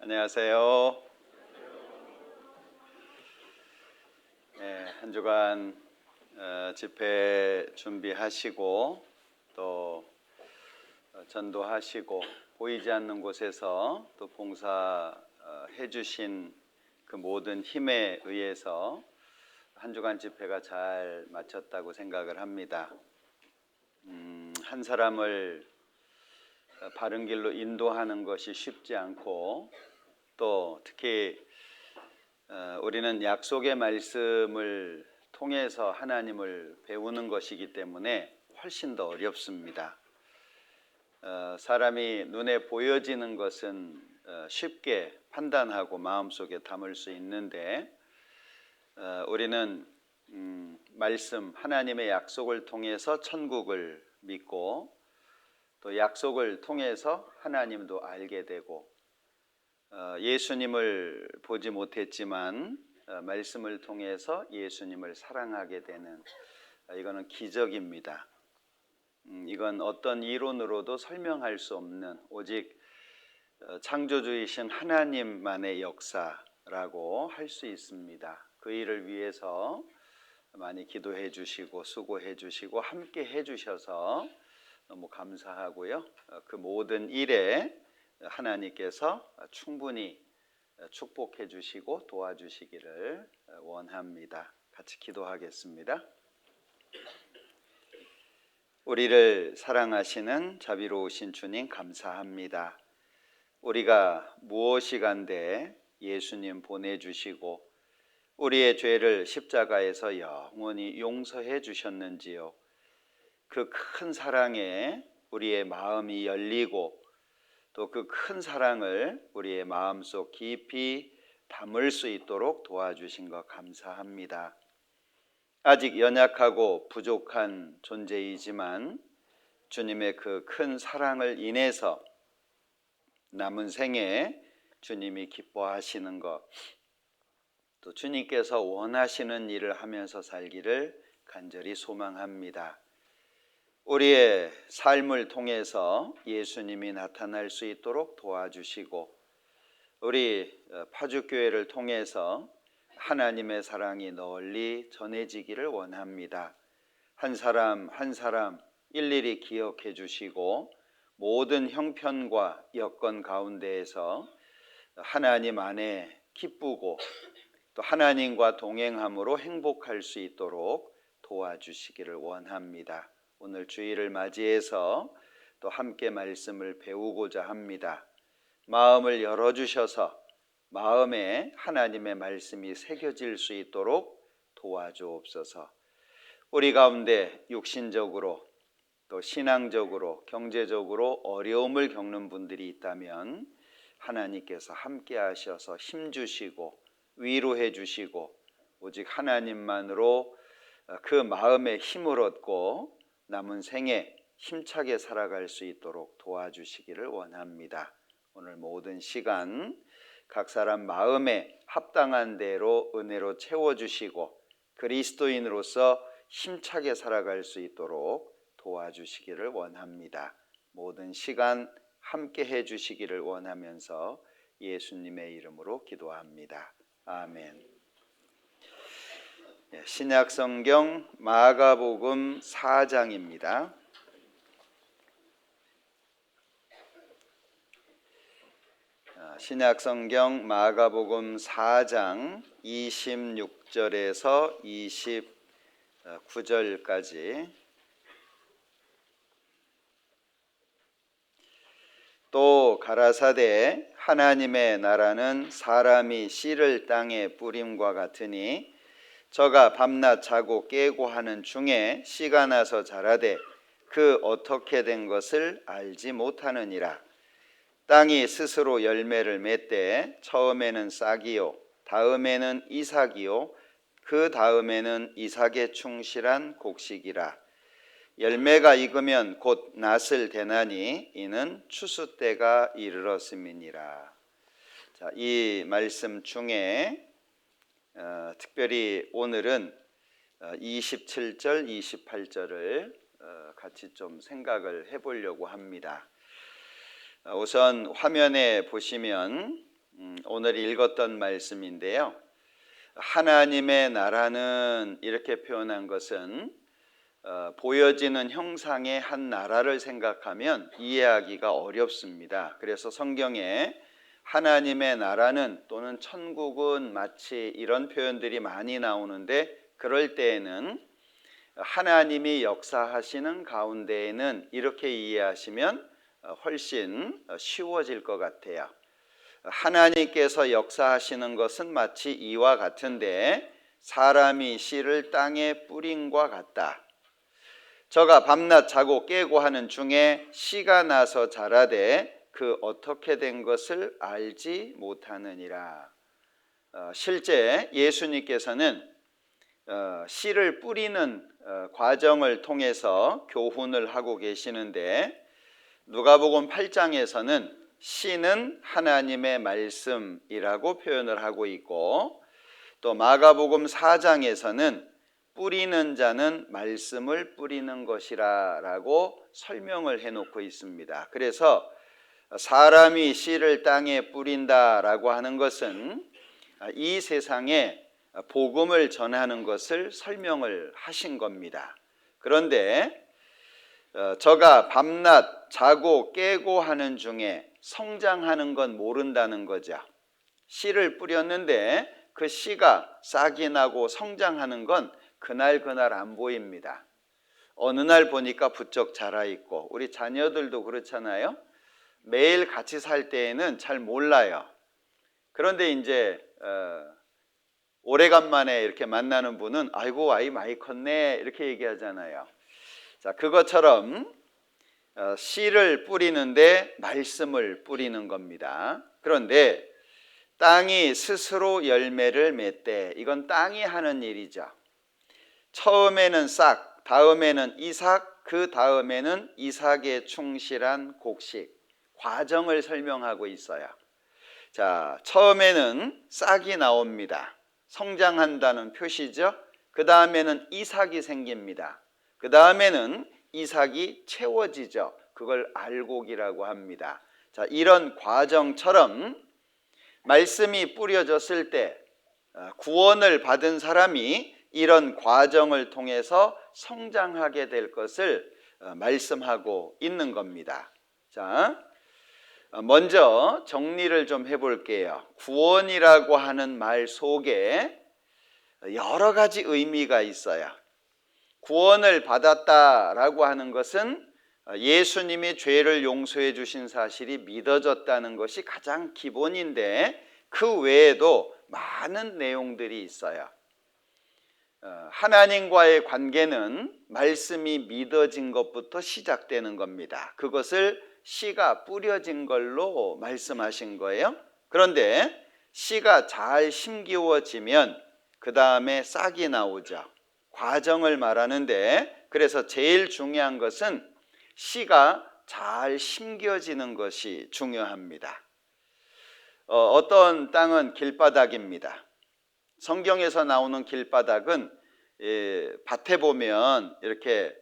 안녕하세요. 한 주간 집회 준비하시고 또 전도하시고 보이지 않는 곳에서 또 봉사해 주신 그 모든 힘에 의해서 한 주간 집회가 잘 마쳤다고 생각을 합니다. 한 사람을 바른 길로 인도하는 것이 쉽지 않고 또 특히 우리는 약속의 말씀을 통해서 하나님을 배우는 것이기 때문에 훨씬 더 어렵습니다. 사람이 눈에 보여지는 것은 쉽게 판단하고 마음속에 담을 수 있는데 우리는 말씀, 하나님의 약속을 통해서 천국을 믿고 또 약속을 통해서 하나님도 알게 되고 예수님을 보지 못했지만 말씀을 통해서 예수님을 사랑하게 되는 이거는 기적입니다. 이건 어떤 이론으로도 설명할 수 없는 오직 창조주이신 하나님만의 역사라고 할 수 있습니다. 그 일을 위해서 많이 기도해 주시고 수고해 주시고 함께 해 주셔서 너무 감사하고요. 그 모든 일에 하나님께서 충분히 축복해 주시고 도와주시기를 원합니다. 같이 기도하겠습니다. 우리를 사랑하시는 자비로우신 주님 감사합니다. 우리가 무엇이 간데 예수님 보내주시고 우리의 죄를 십자가에서 영원히 용서해 주셨는지요. 그 큰 사랑에 우리의 마음이 열리고 또 그 큰 사랑을 우리의 마음속 깊이 담을 수 있도록 도와주신 것 감사합니다. 아직 연약하고 부족한 존재이지만 주님의 그 큰 사랑을 인해서 남은 생에 주님이 기뻐하시는 것, 또 주님께서 원하시는 일을 하면서 살기를 간절히 소망합니다. 우리의 삶을 통해서 예수님이 나타날 수 있도록 도와주시고 우리 파주교회를 통해서 하나님의 사랑이 널리 전해지기를 원합니다. 한 사람 한 사람 일일이 기억해 주시고 모든 형편과 여건 가운데에서 하나님 안에 기쁘고 또 하나님과 동행함으로 행복할 수 있도록 도와주시기를 원합니다. 오늘 주일을 맞이해서 또 함께 말씀을 배우고자 합니다. 마음을 열어주셔서 마음에 하나님의 말씀이 새겨질 수 있도록 도와주옵소서. 우리 가운데 육신적으로 또 신앙적으로 경제적으로 어려움을 겪는 분들이 있다면 하나님께서 함께 하셔서 힘주시고 위로해 주시고 오직 하나님만으로 그 마음에 힘을 얻고 남은 생에 힘차게 살아갈 수 있도록 도와주시기를 원합니다. 오늘 모든 시간 각 사람 마음에 합당한 대로 은혜로 채워주시고 그리스도인으로서 힘차게 살아갈 수 있도록 도와주시기를 원합니다. 모든 시간 함께 해주시기를 원하면서 예수님의 이름으로 기도합니다. 아멘. 신약성경 마가복음 4장입니다. 신약성경 마가복음 4장 26절에서 29절까지. 또 가라사대 하나님의 나라는 사람이 씨를 땅에 뿌림과 같으니 저가 밤낮 자고 깨고 하는 중에 씨가 나서 자라되 그 어떻게 된 것을 알지 못하느니라. 땅이 스스로 열매를 맺되 처음에는 싹이요 다음에는 이삭이요 그 다음에는 이삭에 충실한 곡식이라. 열매가 익으면 곧 낫을 대나니 이는 추수 때가 이르렀음이니라. 자, 이 말씀 중에 특별히 오늘은 27절, 28절을 같이 좀 생각을 해보려고 합니다. 우선 화면에 보시면 오늘 읽었던 말씀인데요. 하나님의 나라는 이렇게 표현한 것은 보여지는 형상의 한 나라를 생각하면 이해하기가 어렵습니다. 그래서 성경에 하나님의 나라는 또는 천국은 마치 이런 표현들이 많이 나오는데, 그럴 때에는 하나님이 역사하시는 가운데에는 이렇게 이해하시면 훨씬 쉬워질 것 같아요. 하나님께서 역사하시는 것은 마치 이와 같은데, 사람이 씨를 땅에 뿌림과 같다. 저가 밤낮 자고 깨고 하는 중에 씨가 나서 자라되 그 어떻게 된 것을 알지 못하느니라. 실제 예수님께서는 씨를 뿌리는 과정을 통해서 교훈을 하고 계시는데, 누가복음 8장에서는 씨는 하나님의 말씀이라고 표현을 하고 있고, 또 마가복음 4장에서는 뿌리는 자는 말씀을 뿌리는 것이라 라고 설명을 해놓고 있습니다. 그래서 사람이 씨를 땅에 뿌린다 라고 하는 것은 이 세상에 복음을 전하는 것을 설명을 하신 겁니다. 그런데 저가 밤낮 자고 깨고 하는 중에 성장하는 건 모른다는 거죠. 씨를 뿌렸는데 그 씨가 싹이 나고 성장하는 건 그날 안 보입니다. 어느 날 보니까 부쩍 자라있고, 우리 자녀들도 그렇잖아요. 매일 같이 살 때에는 잘 몰라요. 그런데 이제 오래간만에 이렇게 만나는 분은 아이고 아이 많이 컸네 이렇게 얘기하잖아요. 자, 그것처럼 씨를 뿌리는데 말씀을 뿌리는 겁니다. 그런데 땅이 스스로 열매를 맺되, 이건 땅이 하는 일이죠. 처음에는 싹, 다음에는 이삭, 그 다음에는 이삭에 충실한 곡식, 과정을 설명하고 있어요. 자, 처음에는 싹이 나옵니다. 성장한다는 표시죠. 그 다음에는 이삭이 생깁니다. 그 다음에는 이삭이 채워지죠. 그걸 알곡이라고 합니다. 자, 이런 과정처럼 말씀이 뿌려졌을 때 구원을 받은 사람이 이런 과정을 통해서 성장하게 될 것을 말씀하고 있는 겁니다. 자, 먼저 정리를 좀 해볼게요. 구원이라고 하는 말 속에 여러 가지 의미가 있어요. 구원을 받았다라고 하는 것은 예수님이 죄를 용서해 주신 사실이 믿어졌다는 것이 가장 기본인데, 그 외에도 많은 내용들이 있어요. 하나님과의 관계는 말씀이 믿어진 것부터 시작되는 겁니다. 그것을 씨가 뿌려진 걸로 말씀하신 거예요. 그런데 씨가 잘 심기워지면 그 다음에 싹이 나오죠. 과정을 말하는데, 그래서 제일 중요한 것은 씨가 잘 심겨지는 것이 중요합니다. 어떤 땅은 길바닥입니다. 성경에서 나오는 길바닥은 밭에 보면 이렇게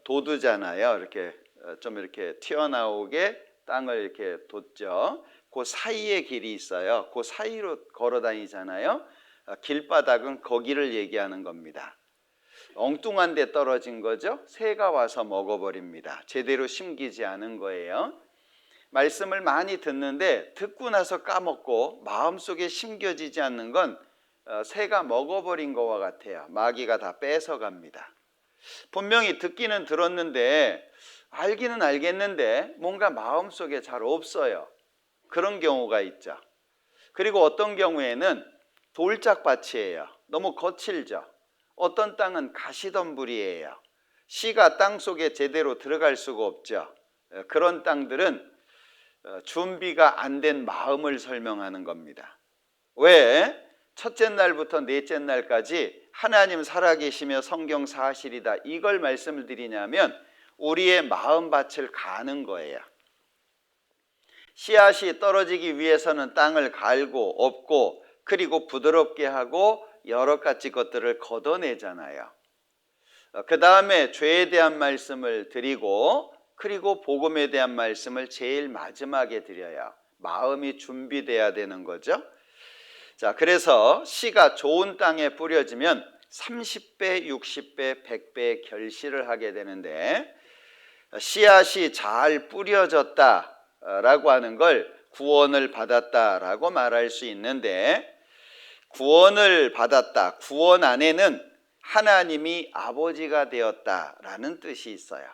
돋우잖아요. 이렇게 좀 이렇게 튀어나오게 땅을 이렇게 돋죠. 그 사이에 길이 있어요. 그 사이로 걸어 다니잖아요. 길바닥은 거기를 얘기하는 겁니다. 엉뚱한 데 떨어진 거죠. 새가 와서 먹어버립니다. 제대로 심기지 않은 거예요. 말씀을 많이 듣는데 듣고 나서 까먹고 마음속에 심겨지지 않는 건 새가 먹어버린 것과 같아요. 마귀가 다 뺏어갑니다. 분명히 듣기는 들었는데, 알기는 알겠는데 뭔가 마음속에 잘 없어요. 그런 경우가 있죠. 그리고 어떤 경우에는 돌짝밭이에요. 너무 거칠죠. 어떤 땅은 가시덤불이에요. 씨가 땅속에 제대로 들어갈 수가 없죠. 그런 땅들은 준비가 안 된 마음을 설명하는 겁니다. 왜? 첫째 날부터 넷째 날까지 하나님 살아계시며 성경 사실이다, 이걸 말씀을 드리냐면 우리의 마음밭을 가는 거예요. 씨앗이 떨어지기 위해서는 땅을 갈고 엎고 그리고 부드럽게 하고 여러 가지 것들을 걷어내잖아요. 그 다음에 죄에 대한 말씀을 드리고, 그리고 복음에 대한 말씀을 제일 마지막에 드려요. 마음이 준비돼야 되는 거죠. 자, 그래서 씨가 좋은 땅에 뿌려지면 30배, 60배, 100배의 결실을 하게 되는데, 씨앗이 잘 뿌려졌다라고 하는 걸 구원을 받았다라고 말할 수 있는데, 구원을 받았다, 구원 안에는 하나님이 아버지가 되었다라는 뜻이 있어요.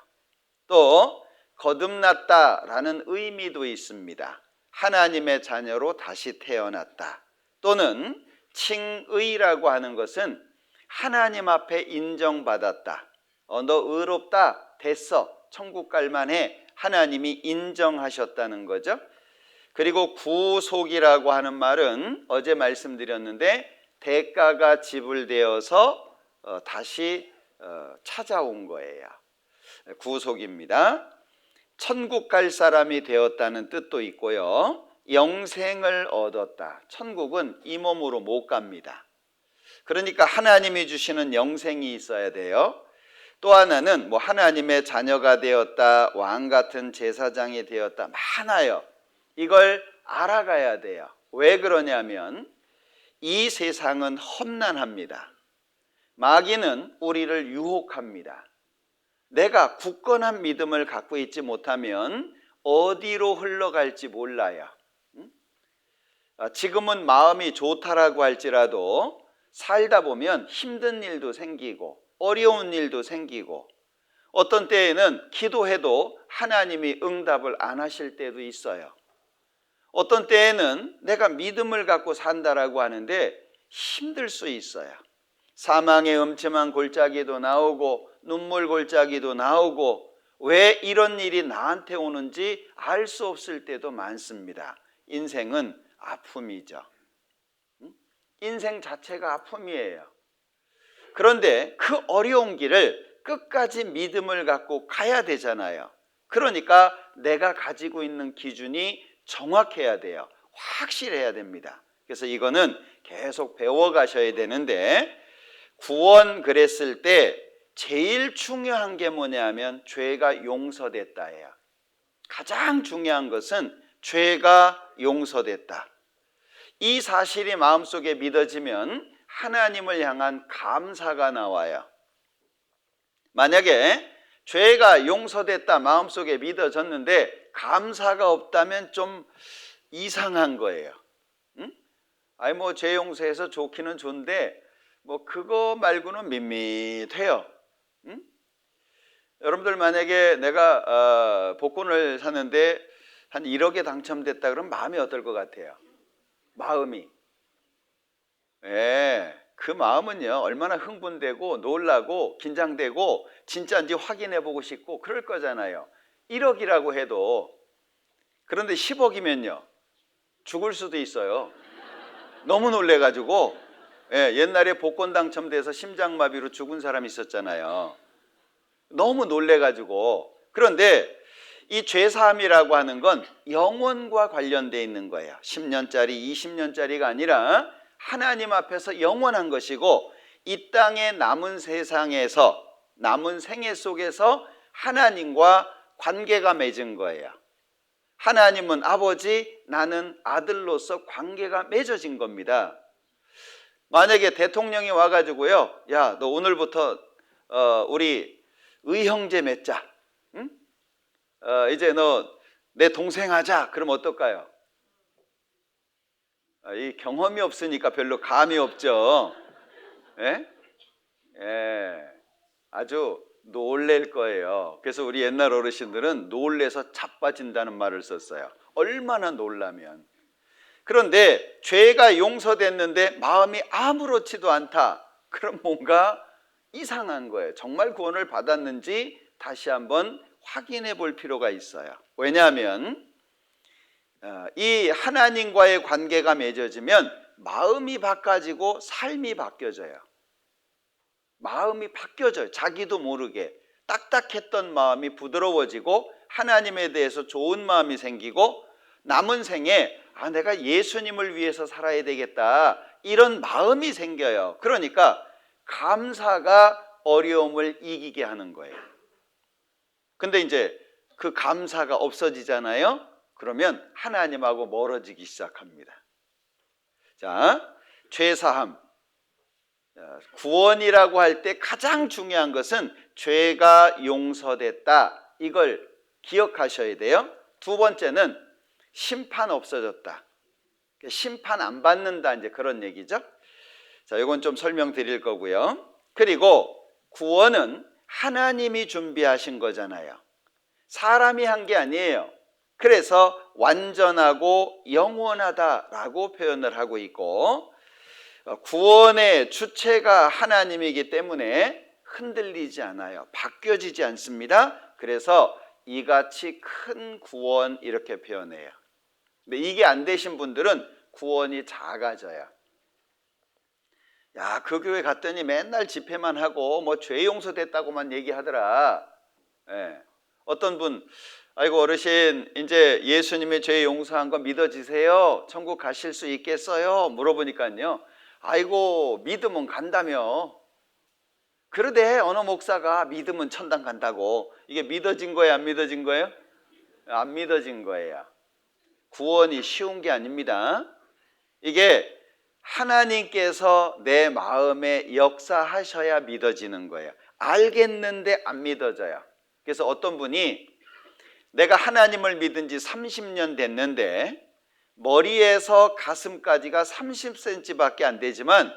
또 거듭났다라는 의미도 있습니다. 하나님의 자녀로 다시 태어났다. 또는 칭의라고 하는 것은 하나님 앞에 인정받았다. 너 의롭다, 됐어, 천국 갈만해, 하나님이 인정하셨다는 거죠. 그리고 구속이라고 하는 말은 어제 말씀드렸는데 대가가 지불되어서 다시 찾아온 거예요. 구속입니다. 천국 갈 사람이 되었다는 뜻도 있고요. 영생을 얻었다. 천국은 이 몸으로 못 갑니다. 그러니까 하나님이 주시는 영생이 있어야 돼요. 또 하나는 하나님의 자녀가 되었다, 왕 같은 제사장이 되었다, 많아요. 이걸 알아가야 돼요. 왜 그러냐면 이 세상은 험난합니다. 마귀는 우리를 유혹합니다. 내가 굳건한 믿음을 갖고 있지 못하면 어디로 흘러갈지 몰라요. 지금은 마음이 좋다라고 할지라도 살다 보면 힘든 일도 생기고 어려운 일도 생기고, 어떤 때에는 기도해도 하나님이 응답을 안 하실 때도 있어요. 어떤 때에는 내가 믿음을 갖고 산다라고 하는데 힘들 수 있어요. 사망의 음침한 골짜기도 나오고 눈물 골짜기도 나오고, 왜 이런 일이 나한테 오는지 알 수 없을 때도 많습니다. 인생은 아픔이죠. 인생 자체가 아픔이에요. 그런데 그 어려운 길을 끝까지 믿음을 갖고 가야 되잖아요. 그러니까 내가 가지고 있는 기준이 정확해야 돼요. 확실해야 됩니다. 그래서 이거는 계속 배워가셔야 되는데, 구원 그랬을 때 제일 중요한 게 뭐냐면 죄가 용서됐다예요. 가장 중요한 것은 죄가 용서됐다. 이 사실이 마음속에 믿어지면 하나님을 향한 감사가 나와요. 만약에 죄가 용서됐다 마음속에 믿어졌는데 감사가 없다면 좀 이상한 거예요. 죄 용서해서 좋기는 좋은데 그거 말고는 밋밋해요. 여러분들 만약에 내가 복권을 샀는데 한 1억에 당첨됐다 그러면 마음이 어떨 것 같아요? 마음이. 그 마음은요, 얼마나 흥분되고 놀라고 긴장되고 진짜인지 확인해 보고 싶고 그럴 거잖아요. 1억이라고 해도. 그런데 10억이면요 죽을 수도 있어요. 너무 놀래가지고. 옛날에 복권 당첨돼서 심장마비로 죽은 사람이 있었잖아요. 너무 놀래가지고. 그런데 이 죄사함이라고 하는 건 영원과 관련되어 있는 거예요. 10년짜리, 20년짜리가 아니라 하나님 앞에서 영원한 것이고, 이 땅의 남은 세상에서, 남은 생애 속에서 하나님과 관계가 맺은 거예요. 하나님은 아버지, 나는 아들로서 관계가 맺어진 겁니다. 만약에 대통령이 와가지고요, 야, 너 오늘부터 우리 의형제 맺자. 응? 이제 너 내 동생 하자. 그럼 어떨까요? 이 경험이 없으니까 별로 감이 없죠. 아주 놀랄 거예요. 그래서 우리 옛날 어르신들은 놀래서 자빠진다는 말을 썼어요. 얼마나 놀라면. 그런데 죄가 용서됐는데 마음이 아무렇지도 않다. 그럼 뭔가 이상한 거예요. 정말 구원을 받았는지 다시 한번 확인해 볼 필요가 있어요. 왜냐하면 이 하나님과의 관계가 맺어지면 마음이 바꿔지고 삶이 바뀌어져요. 마음이 바뀌어져요. 자기도 모르게. 딱딱했던 마음이 부드러워지고 하나님에 대해서 좋은 마음이 생기고, 남은 생에 내가 예수님을 위해서 살아야 되겠다, 이런 마음이 생겨요. 그러니까 감사가 어려움을 이기게 하는 거예요. 근데 이제 그 감사가 없어지잖아요. 그러면 하나님하고 멀어지기 시작합니다. 자, 죄사함. 구원이라고 할 때 가장 중요한 것은 죄가 용서됐다. 이걸 기억하셔야 돼요. 두 번째는 심판 없어졌다. 심판 안 받는다. 이제 그런 얘기죠. 자, 이건 좀 설명드릴 거고요. 그리고 구원은 하나님이 준비하신 거잖아요. 사람이 한 게 아니에요. 그래서 완전하고 영원하다라고 표현을 하고 있고, 구원의 주체가 하나님이기 때문에 흔들리지 않아요. 바뀌어지지 않습니다. 그래서 이같이 큰 구원 이렇게 표현해요. 근데 이게 안 되신 분들은 구원이 작아져요. 야, 그 교회 갔더니 맨날 집회만 하고 뭐 죄 용서됐다고만 얘기하더라. 예. 어떤 분, 아이고 어르신 이제 예수님의 죄 용서한 거 믿어지세요? 천국 가실 수 있겠어요? 물어보니까요, 아이고 믿으면 간다며. 그러대 어느 목사가 믿으면 천당 간다고. 이게 믿어진 거예요, 안 믿어진 거예요? 안 믿어진 거예요. 구원이 쉬운 게 아닙니다. 이게 하나님께서 내 마음에 역사하셔야 믿어지는 거예요. 알겠는데 안 믿어져요. 그래서 어떤 분이 내가 하나님을 믿은 지 30년 됐는데 머리에서 가슴까지가 30cm밖에 안 되지만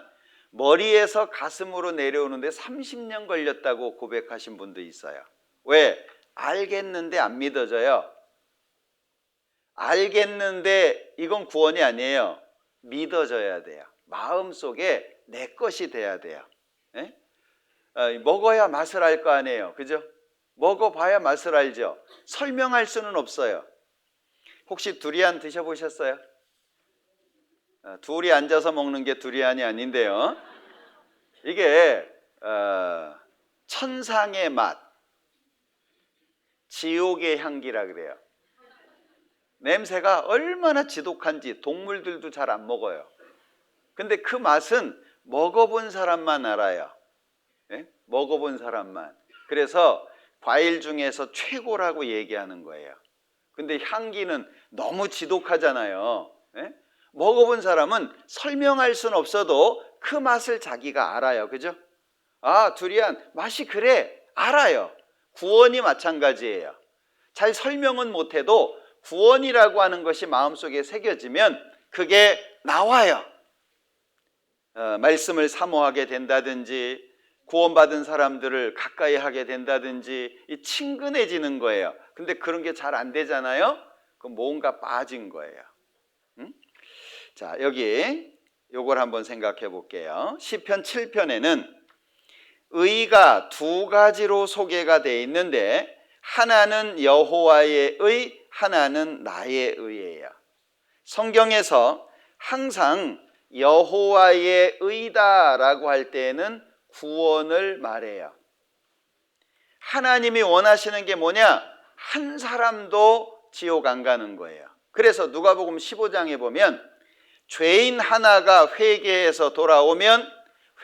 머리에서 가슴으로 내려오는데 30년 걸렸다고 고백하신 분도 있어요. 왜? 알겠는데 안 믿어져요. 알겠는데 이건 구원이 아니에요. 믿어져야 돼요. 마음속에 내 것이 돼야 돼요. 예? 먹어야 맛을 알 거 아니에요. 그죠? 먹어봐야 맛을 알죠. 설명할 수는 없어요. 혹시 두리안 드셔보셨어요? 둘이 앉아서 먹는 게 두리안이 아닌데요. 이게 천상의 맛, 지옥의 향기라 그래요. 냄새가 얼마나 지독한지 동물들도 잘 안 먹어요. 근데 그 맛은 먹어본 사람만 알아요. 네? 먹어본 사람만. 그래서 과일 중에서 최고라고 얘기하는 거예요. 근데 향기는 너무 지독하잖아요. 네? 먹어본 사람은 설명할 수는 없어도 그 맛을 자기가 알아요. 그죠? 아, 두리안 맛이 그래. 알아요. 구원이 마찬가지예요. 잘 설명은 못해도 구원이라고 하는 것이 마음속에 새겨지면 그게 나와요. 말씀을 사모하게 된다든지 구원받은 사람들을 가까이 하게 된다든지 친근해지는 거예요. 근데 그런 게 잘 안 되잖아요. 그럼 뭔가 빠진 거예요. 자, 여기 요걸 한번 생각해 볼게요. 시편 7편에는 의가 두 가지로 소개가 되어 있는데 하나는 여호와의 의, 하나는 나의 의예요. 성경에서 항상 여호와의 의다라고 할 때에는 구원을 말해요. 하나님이 원하시는 게 뭐냐? 한 사람도 지옥 안 가는 거예요. 그래서 누가복음 15장에 보면 죄인 하나가 회개해서 돌아오면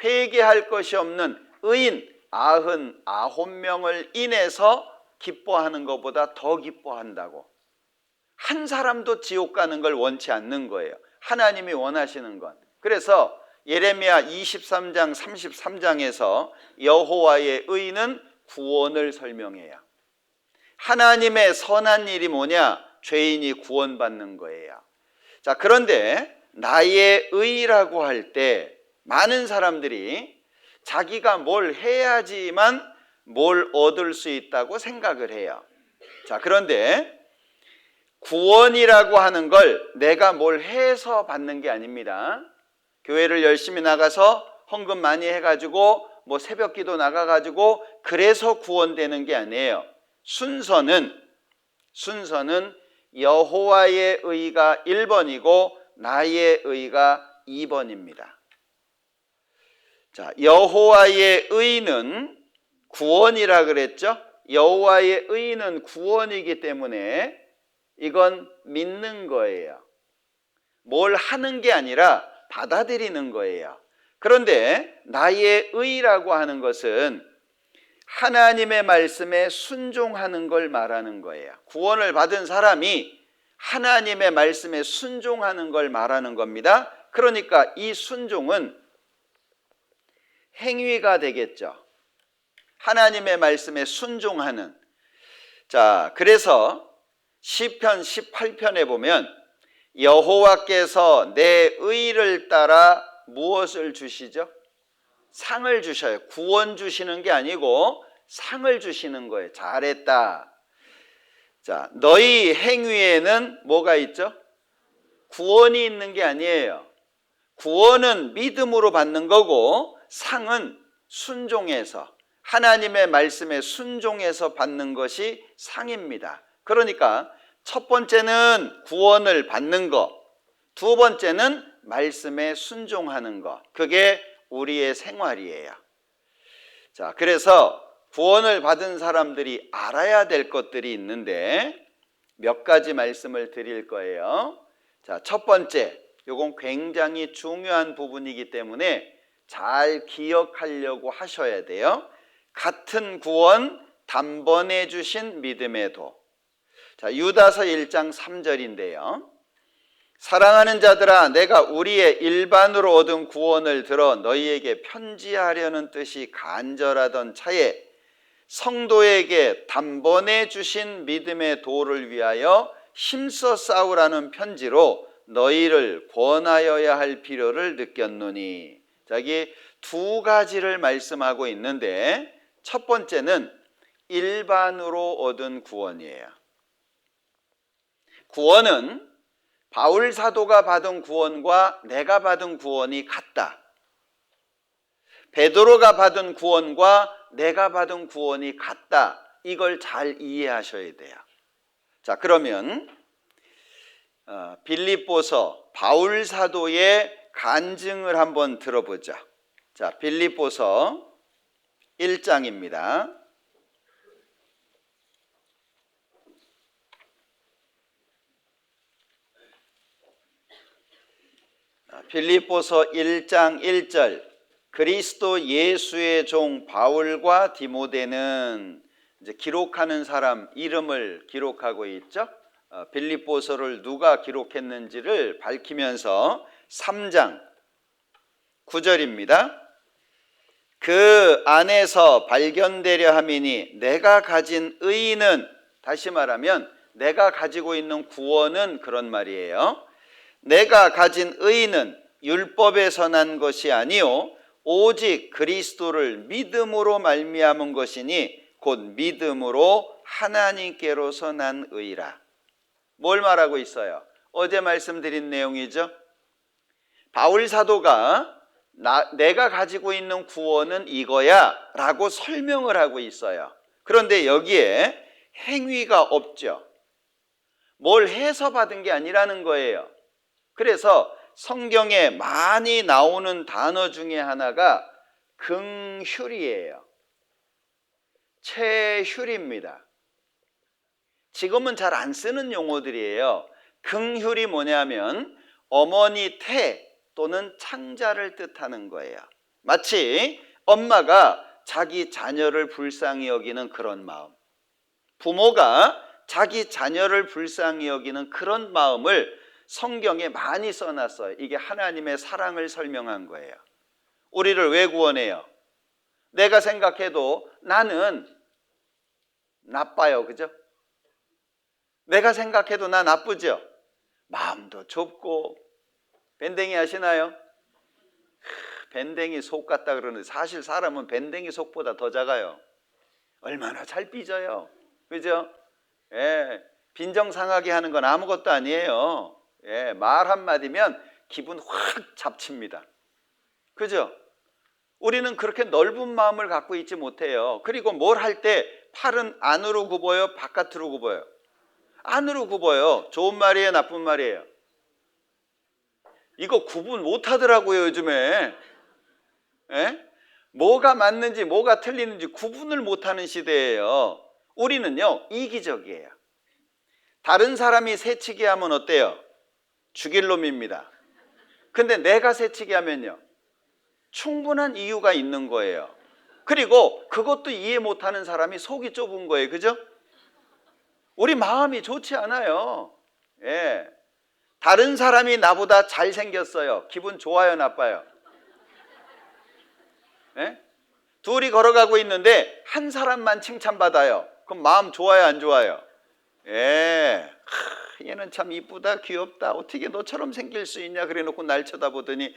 회개할 것이 없는 의인 99명을 인해서 기뻐하는 것보다 더 기뻐한다고. 한 사람도 지옥 가는 걸 원치 않는 거예요. 하나님이 원하시는 건. 그래서 예레미야 23장 33장에서 여호와의 의는 구원을 설명해요. 하나님의 선한 일이 뭐냐? 죄인이 구원받는 거예요. 자, 그런데 나의 의라고 할 때 많은 사람들이 자기가 뭘 해야지만 뭘 얻을 수 있다고 생각을 해요. 자, 그런데 구원이라고 하는 걸 내가 뭘 해서 받는 게 아닙니다. 교회를 열심히 나가서 헌금 많이 해가지고 뭐 새벽기도 나가가지고 그래서 구원되는 게 아니에요. 순서는 여호와의 의가 1번이고 나의 의가 2번입니다. 자, 여호와의 의는 구원이라 그랬죠? 여호와의 의는 구원이기 때문에 이건 믿는 거예요. 뭘 하는 게 아니라 받아들이는 거예요. 그런데 나의 의라고 하는 것은 하나님의 말씀에 순종하는 걸 말하는 거예요. 구원을 받은 사람이 하나님의 말씀에 순종하는 걸 말하는 겁니다. 그러니까 이 순종은 행위가 되겠죠. 하나님의 말씀에 순종하는. 자, 그래서 시편 18편에 보면 여호와께서 내 의를 따라 무엇을 주시죠? 상을 주셔요. 구원 주시는 게 아니고 상을 주시는 거예요. 잘했다. 자, 너희 행위에는 뭐가 있죠? 구원이 있는 게 아니에요. 구원은 믿음으로 받는 거고 상은 순종해서, 하나님의 말씀에 순종해서 받는 것이 상입니다. 그러니까 첫 번째는 구원을 받는 것, 두 번째는 말씀에 순종하는 것. 그게 우리의 생활이에요. 자, 그래서 구원을 받은 사람들이 알아야 될 것들이 있는데 몇 가지 말씀을 드릴 거예요. 자, 첫 번째, 이건 굉장히 중요한 부분이기 때문에 잘 기억하려고 하셔야 돼요. 같은 구원 단번에 주신 믿음의 도. 자, 유다서 1장 3절인데요. 사랑하는 자들아, 내가 우리의 일반으로 얻은 구원을 들어 너희에게 편지하려는 뜻이 간절하던 차에 성도에게 단번에 주신 믿음의 도를 위하여 힘써 싸우라는 편지로 너희를 권하여야 할 필요를 느꼈노니. 자기 두 가지를 말씀하고 있는데 첫 번째는 일반으로 얻은 구원이에요. 구원은 바울 사도가 받은 구원과 내가 받은 구원이 같다. 베드로가 받은 구원과 내가 받은 구원이 같다. 이걸 잘 이해하셔야 돼요. 자, 그러면 빌립보서 바울 사도의 간증을 한번 들어보자. 자, 빌립보서 1장입니다. 빌립보서 1장 1절. 그리스도 예수의 종 바울과 디모데는, 이제 기록하는 사람 이름을 기록하고 있죠. 빌립보서를 누가 기록했는지를 밝히면서 3장 9절입니다. 그 안에서 발견되려 함이니 내가 가진 의는, 다시 말하면 내가 가지고 있는 구원은 그런 말이에요. 내가 가진 의는 율법에서 난 것이 아니요 오직 그리스도를 믿음으로 말미암은 것이니 곧 믿음으로 하나님께로서 난 의라. 뭘 말하고 있어요? 어제 말씀드린 내용이죠. 바울 사도가 내가 가지고 있는 구원은 이거야 라고 설명을 하고 있어요. 그런데 여기에 행위가 없죠. 뭘 해서 받은 게 아니라는 거예요. 그래서 성경에 많이 나오는 단어 중에 하나가 긍휼이에요. 채휼입니다. 지금은 잘 안 쓰는 용어들이에요. 긍휼이 뭐냐면 어머니 태 또는 창자를 뜻하는 거예요. 마치 엄마가 자기 자녀를 불쌍히 여기는 그런 마음, 부모가 자기 자녀를 불쌍히 여기는 그런 마음을 성경에 많이 써놨어요. 이게 하나님의 사랑을 설명한 거예요. 우리를 왜 구원해요? 내가 생각해도 나는 나빠요. 그죠? 내가 생각해도 나 나쁘죠? 마음도 좁고. 밴댕이 아시나요? 밴댕이 속 같다 그러는데 사실 사람은 밴댕이 속보다 더 작아요. 얼마나 잘 삐져요. 그죠? 예, 빈정상하게 하는 건 아무것도 아니에요. 예, 말 한마디면 기분 확 잡칩니다. 그죠? 우리는 그렇게 넓은 마음을 갖고 있지 못해요. 그리고 뭘 할 때 팔은 안으로 굽어요? 바깥으로 굽어요? 안으로 굽어요. 좋은 말이에요? 나쁜 말이에요? 이거 구분 못 하더라고요, 요즘에. 예? 뭐가 맞는지 뭐가 틀리는지 구분을 못하는 시대예요. 우리는요, 이기적이에요. 다른 사람이 새치기 하면 어때요? 죽일 놈입니다. 근데 내가 새치기 하면요, 충분한 이유가 있는 거예요. 그리고 그것도 이해 못하는 사람이 속이 좁은 거예요. 그죠? 우리 마음이 좋지 않아요. 예. 다른 사람이 나보다 잘생겼어요. 기분 좋아요, 나빠요? 예? 둘이 걸어가고 있는데 한 사람만 칭찬받아요. 그럼 마음 좋아요, 안 좋아요? 예. 얘는 참 이쁘다, 귀엽다, 어떻게 너처럼 생길 수 있냐 그래 놓고 날 쳐다보더니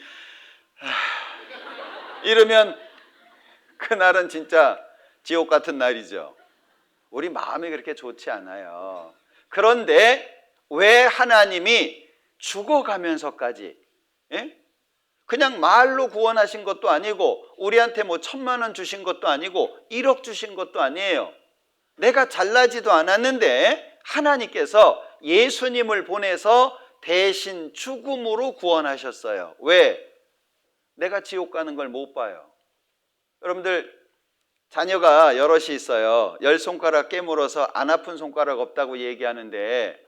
이러면 그날은 진짜 지옥 같은 날이죠. 우리 마음이 그렇게 좋지 않아요. 그런데 왜 하나님이 죽어가면서까지, 예? 그냥 말로 구원하신 것도 아니고 우리한테 뭐 1,000,000원 주신 것도 아니고 1억 주신 것도 아니에요. 내가 잘나지도 않았는데 하나님께서 예수님을 보내서 대신 죽음으로 구원하셨어요. 왜? 내가 지옥 가는 걸 못 봐요. 여러분들 자녀가 여럿이 있어요. 10손가락 깨물어서 안 아픈 손가락 없다고 얘기하는데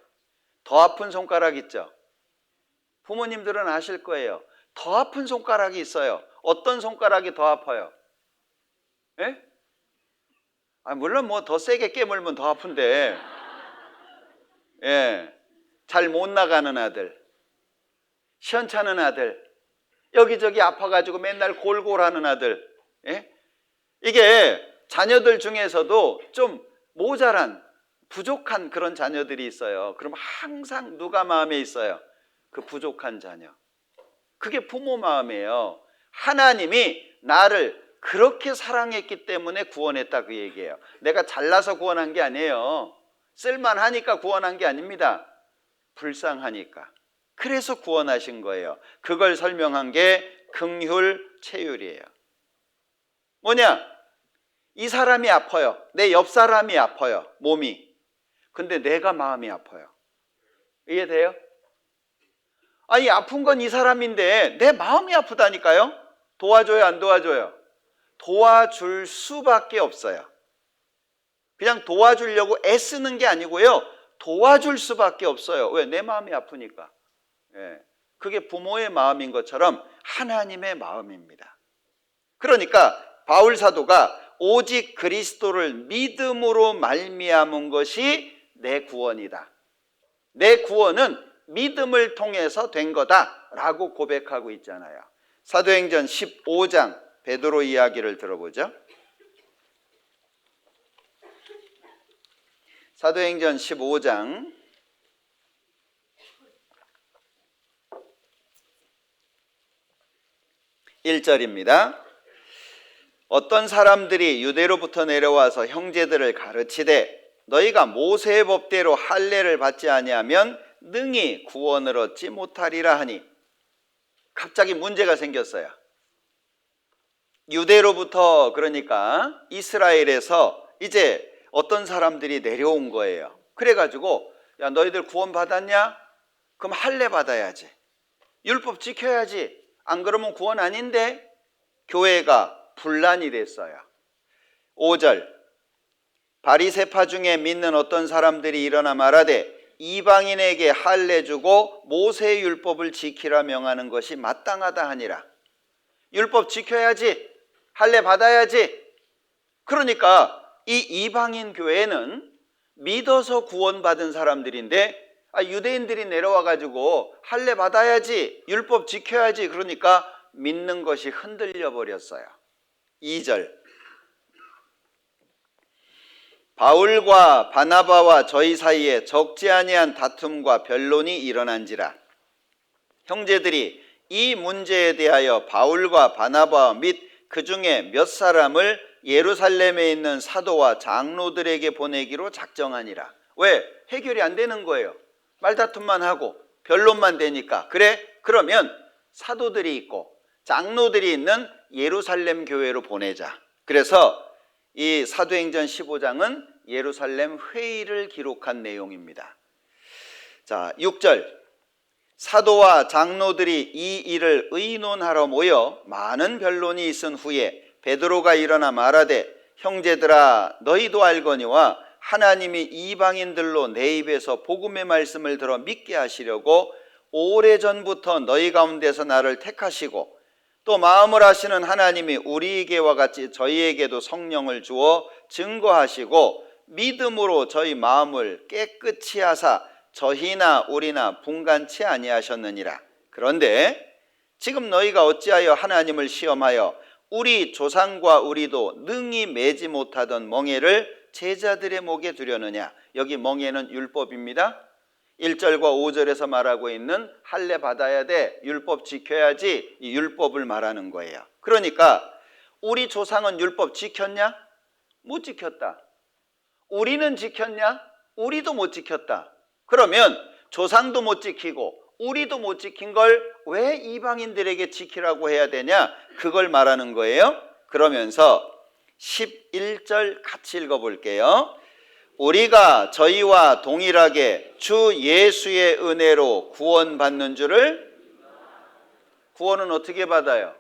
더 아픈 손가락 있죠? 부모님들은 아실 거예요. 더 아픈 손가락이 있어요. 어떤 손가락이 더 아파요? 예? 물론 뭐 더 세게 깨물면 더 아픈데, 예, 잘 못 나가는 아들, 시원찮은 아들, 여기저기 아파가지고 맨날 골골하는 아들, 예? 이게 자녀들 중에서도 좀 모자란, 부족한 그런 자녀들이 있어요. 그럼 항상 누가 마음에 있어요? 그 부족한 자녀. 그게 부모 마음이에요. 하나님이 나를 그렇게 사랑했기 때문에 구원했다 그 얘기예요. 내가 잘나서 구원한 게 아니에요. 쓸만하니까 구원한 게 아닙니다. 불쌍하니까. 그래서 구원하신 거예요. 그걸 설명한 게 긍휼 체휼이에요. 뭐냐? 이 사람이 아파요. 내 옆 사람이 아파요. 몸이. 근데 내가 마음이 아파요. 이해돼요? 아니 아픈 건 이 사람인데 내 마음이 아프다니까요. 도와줘요, 안 도와줘요? 도와줄 수밖에 없어요. 그냥 도와주려고 애쓰는 게 아니고요, 도와줄 수밖에 없어요. 왜? 내 마음이 아프니까. 예. 그게 부모의 마음인 것처럼 하나님의 마음입니다. 그러니까 바울 사도가 오직 그리스도를 믿음으로 말미암은 것이 내 구원이다. 내 구원은 믿음을 통해서 된 거다라고 고백하고 있잖아요. 사도행전 15장 베드로 이야기를 들어보죠. 사도행전 15장 1절입니다. 어떤 사람들이 유대로부터 내려와서 형제들을 가르치되 너희가 모세의 법대로 할례를 받지 아니하면 능히 구원을 얻지 못하리라 하니, 갑자기 문제가 생겼어요. 유대로부터, 그러니까 이스라엘에서 이제 어떤 사람들이 내려온 거예요. 그래가지고 야 너희들 구원 받았냐? 그럼 할례 받아야지, 율법 지켜야지, 안 그러면 구원 아닌데. 교회가 분란이 됐어요. 5절 바리새파 중에 믿는 어떤 사람들이 일어나 말하되 이방인에게 할례 주고 모세의 율법을 지키라 명하는 것이 마땅하다 하니라. 율법 지켜야지, 할례 받아야지. 그러니까 이 이방인 교회는 믿어서 구원받은 사람들인데 유대인들이 내려와 가지고 할례 받아야지, 율법 지켜야지, 그러니까 믿는 것이 흔들려 버렸어요. 2절 바울과 바나바와 저희 사이에 적지 아니한 다툼과 변론이 일어난지라. 형제들이 이 문제에 대하여 바울과 바나바 및 그 중에 몇 사람을 예루살렘에 있는 사도와 장로들에게 보내기로 작정하니라. 왜? 해결이 안 되는 거예요. 말다툼만 하고 변론만 되니까. 그래? 그러면 사도들이 있고 장로들이 있는 예루살렘 교회로 보내자. 그래서 이 사도행전 15장은 예루살렘 회의를 기록한 내용입니다. 자, 6절 사도와 장로들이 이 일을 의논하러 모여 많은 변론이 있은 후에 베드로가 일어나 말하되 형제들아 너희도 알거니와 하나님이 이방인들로 내 입에서 복음의 말씀을 들어 믿게 하시려고 오래전부터 너희 가운데서 나를 택하시고 또 마음을 하시는 하나님이 우리에게와 같이 저희에게도 성령을 주어 증거하시고 믿음으로 저희 마음을 깨끗이 하사 저희나 우리나 분간치 아니하셨느니라. 그런데 지금 너희가 어찌하여 하나님을 시험하여 우리 조상과 우리도 능히 매지 못하던 멍에를 제자들의 목에 두려느냐. 여기 멍에는 율법입니다. 1절과 5절에서 말하고 있는 할례 받아야 돼, 율법 지켜야지, 이 율법을 말하는 거예요. 그러니까 우리 조상은 율법 지켰냐? 못 지켰다. 우리는 지켰냐? 우리도 못 지켰다. 그러면 조상도 못 지키고 우리도 못 지킨 걸 왜 이방인들에게 지키라고 해야 되냐? 그걸 말하는 거예요. 그러면서 11절 같이 읽어볼게요. 우리가 저희와 동일하게 주 예수의 은혜로 구원받는 줄을, 구원은 어떻게 받아요?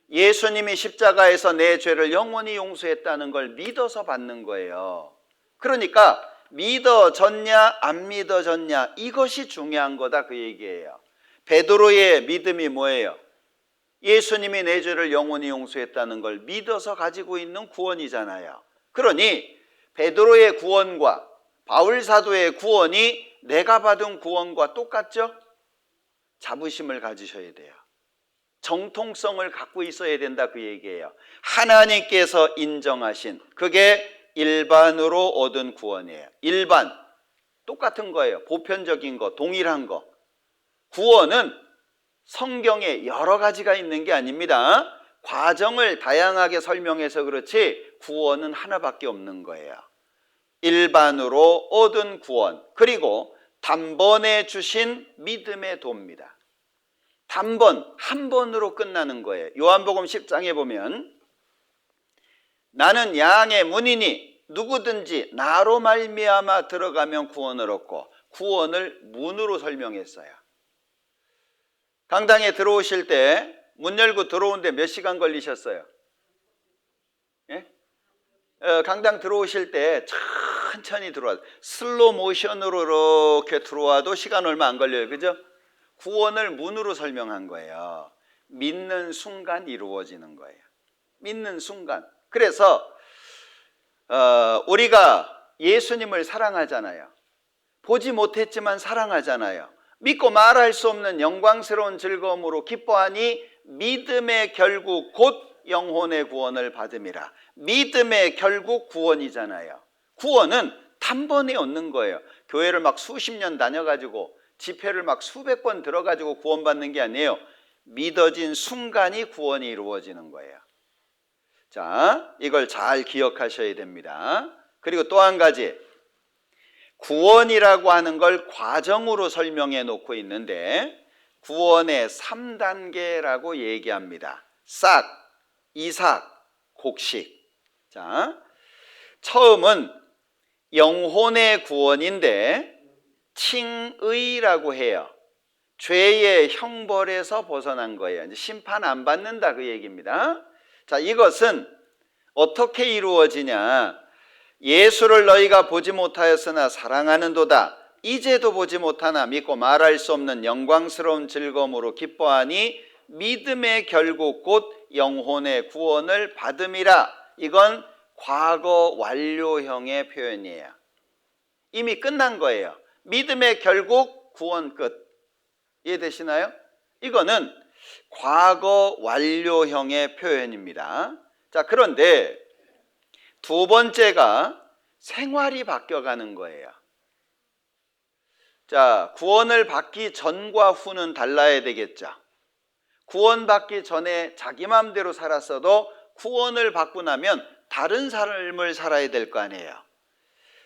예수님이 십자가에서 내 죄를 영원히 용서했다는 걸 믿어서 받는 거예요. 그러니까 믿어졌냐 안 믿어졌냐 이것이 중요한 거다, 그 얘기예요. 베드로의 믿음이 뭐예요? 예수님이 내 죄를 영원히 용서했다는 걸 믿어서 가지고 있는 구원이잖아요. 그러니 베드로의 구원과 바울 사도의 구원이 내가 받은 구원과 똑같죠? 자부심을 가지셔야 돼요. 정통성을 갖고 있어야 된다, 그 얘기예요. 하나님께서 인정하신, 그게 일반으로 얻은 구원이에요. 일반, 똑같은 거예요. 보편적인 거, 동일한 거. 구원은 성경에 여러 가지가 있는 게 아닙니다. 과정을 다양하게 설명해서 그렇지 구원은 하나밖에 없는 거예요. 일반으로 얻은 구원, 그리고 단번에 주신 믿음의 도입니다. 단번, 한 번으로 끝나는 거예요. 요한복음 10장에 보면 나는 양의 문이니 누구든지 나로 말미암아 들어가면 구원을 얻고, 구원을 문으로 설명했어요. 강당에 들어오실 때 문 열고 들어오는데 몇 시간 걸리셨어요? 예? 강당 들어오실 때 천천히 들어와요. 슬로 모션으로 이렇게 들어와도 시간 얼마 안 걸려요. 그죠? 구원을 문으로 설명한 거예요. 믿는 순간 이루어지는 거예요. 믿는 순간. 그래서 우리가 예수님을 사랑하잖아요. 보지 못했지만 사랑하잖아요. 믿고 말할 수 없는 영광스러운 즐거움으로 기뻐하니 믿음의 결국 곧 영혼의 구원을 받음이라. 믿음의 결국 구원이잖아요. 구원은 단번에 얻는 거예요. 교회를 막 수십 년 다녀가지고 집회를 막 수백 번 들어가지고 구원받는 게 아니에요. 믿어진 순간이 구원이 이루어지는 거예요. 자, 이걸 잘 기억하셔야 됩니다. 그리고 또 한 가지, 구원이라고 하는 걸 과정으로 설명해 놓고 있는데 구원의 3단계라고 얘기합니다. 싹, 이삭, 곡식. 자, 처음은 영혼의 구원인데 칭의라고 해요. 죄의 형벌에서 벗어난 거예요. 이제 심판 안 받는다, 그 얘기입니다. 자, 이것은 어떻게 이루어지냐? 예수를 너희가 보지 못하였으나 사랑하는도다. 이제도 보지 못하나 믿고 말할 수 없는 영광스러운 즐거움으로 기뻐하니 믿음의 결국 곧 영혼의 구원을 받음이라. 이건 과거 완료형의 표현이에요. 이미 끝난 거예요. 믿음의 결국 구원 끝. 이해되시나요? 이거는 과거 완료형의 표현입니다. 자, 그런데 두 번째가 생활이 바뀌어가는 거예요. 자, 구원을 받기 전과 후는 달라야 되겠죠. 구원받기 전에 자기 마음대로 살았어도 구원을 받고 나면 다른 삶을 살아야 될 거 아니에요.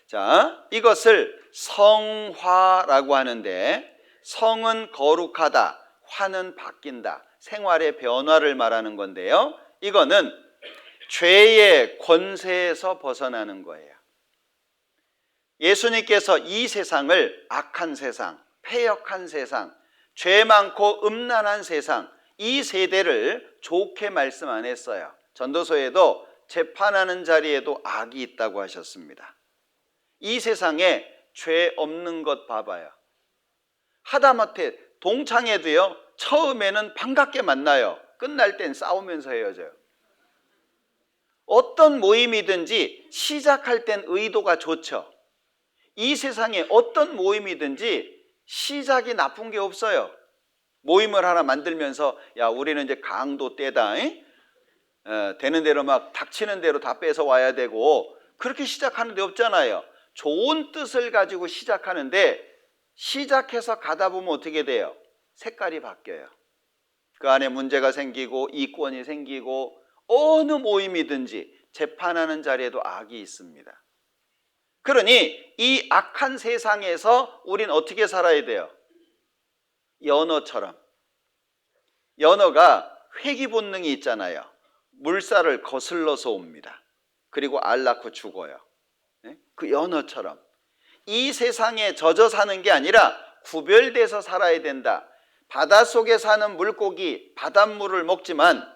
자, 이것을 성화라고 하는데, 성은 거룩하다, 화는 바뀐다, 생활의 변화를 말하는 건데요. 이거는 죄의 권세에서 벗어나는 거예요. 예수님께서 이 세상을 악한 세상, 패역한 세상, 죄 많고 음란한 세상, 이 세대를 좋게 말씀 안 했어요. 전도서에도 재판하는 자리에도 악이 있다고 하셨습니다. 이 세상에 죄 없는 것 봐봐요. 하다못해 동창회도요, 처음에는 반갑게 만나요. 끝날 땐 싸우면서 헤어져요. 어떤 모임이든지 시작할 땐 의도가 좋죠. 이 세상에 어떤 모임이든지 시작이 나쁜 게 없어요. 모임을 하나 만들면서 야, 우리는 이제 강도 때다. 되는 대로 막 닥치는 대로 다 뺏어 와야 되고 그렇게 시작하는 데 없잖아요. 좋은 뜻을 가지고 시작하는데 시작해서 가다 보면 어떻게 돼요? 색깔이 바뀌어요. 그 안에 문제가 생기고 이권이 생기고 어느 모임이든지 재판하는 자리에도 악이 있습니다. 그러니 이 악한 세상에서 우린 어떻게 살아야 돼요? 연어처럼. 연어가 회귀 본능이 있잖아요. 물살을 거슬러서 옵니다. 그리고 알 낳고 죽어요. 그 연어처럼 이 세상에 젖어 사는 게 아니라 구별돼서 살아야 된다. 바닷속에 사는 물고기 바닷물을 먹지만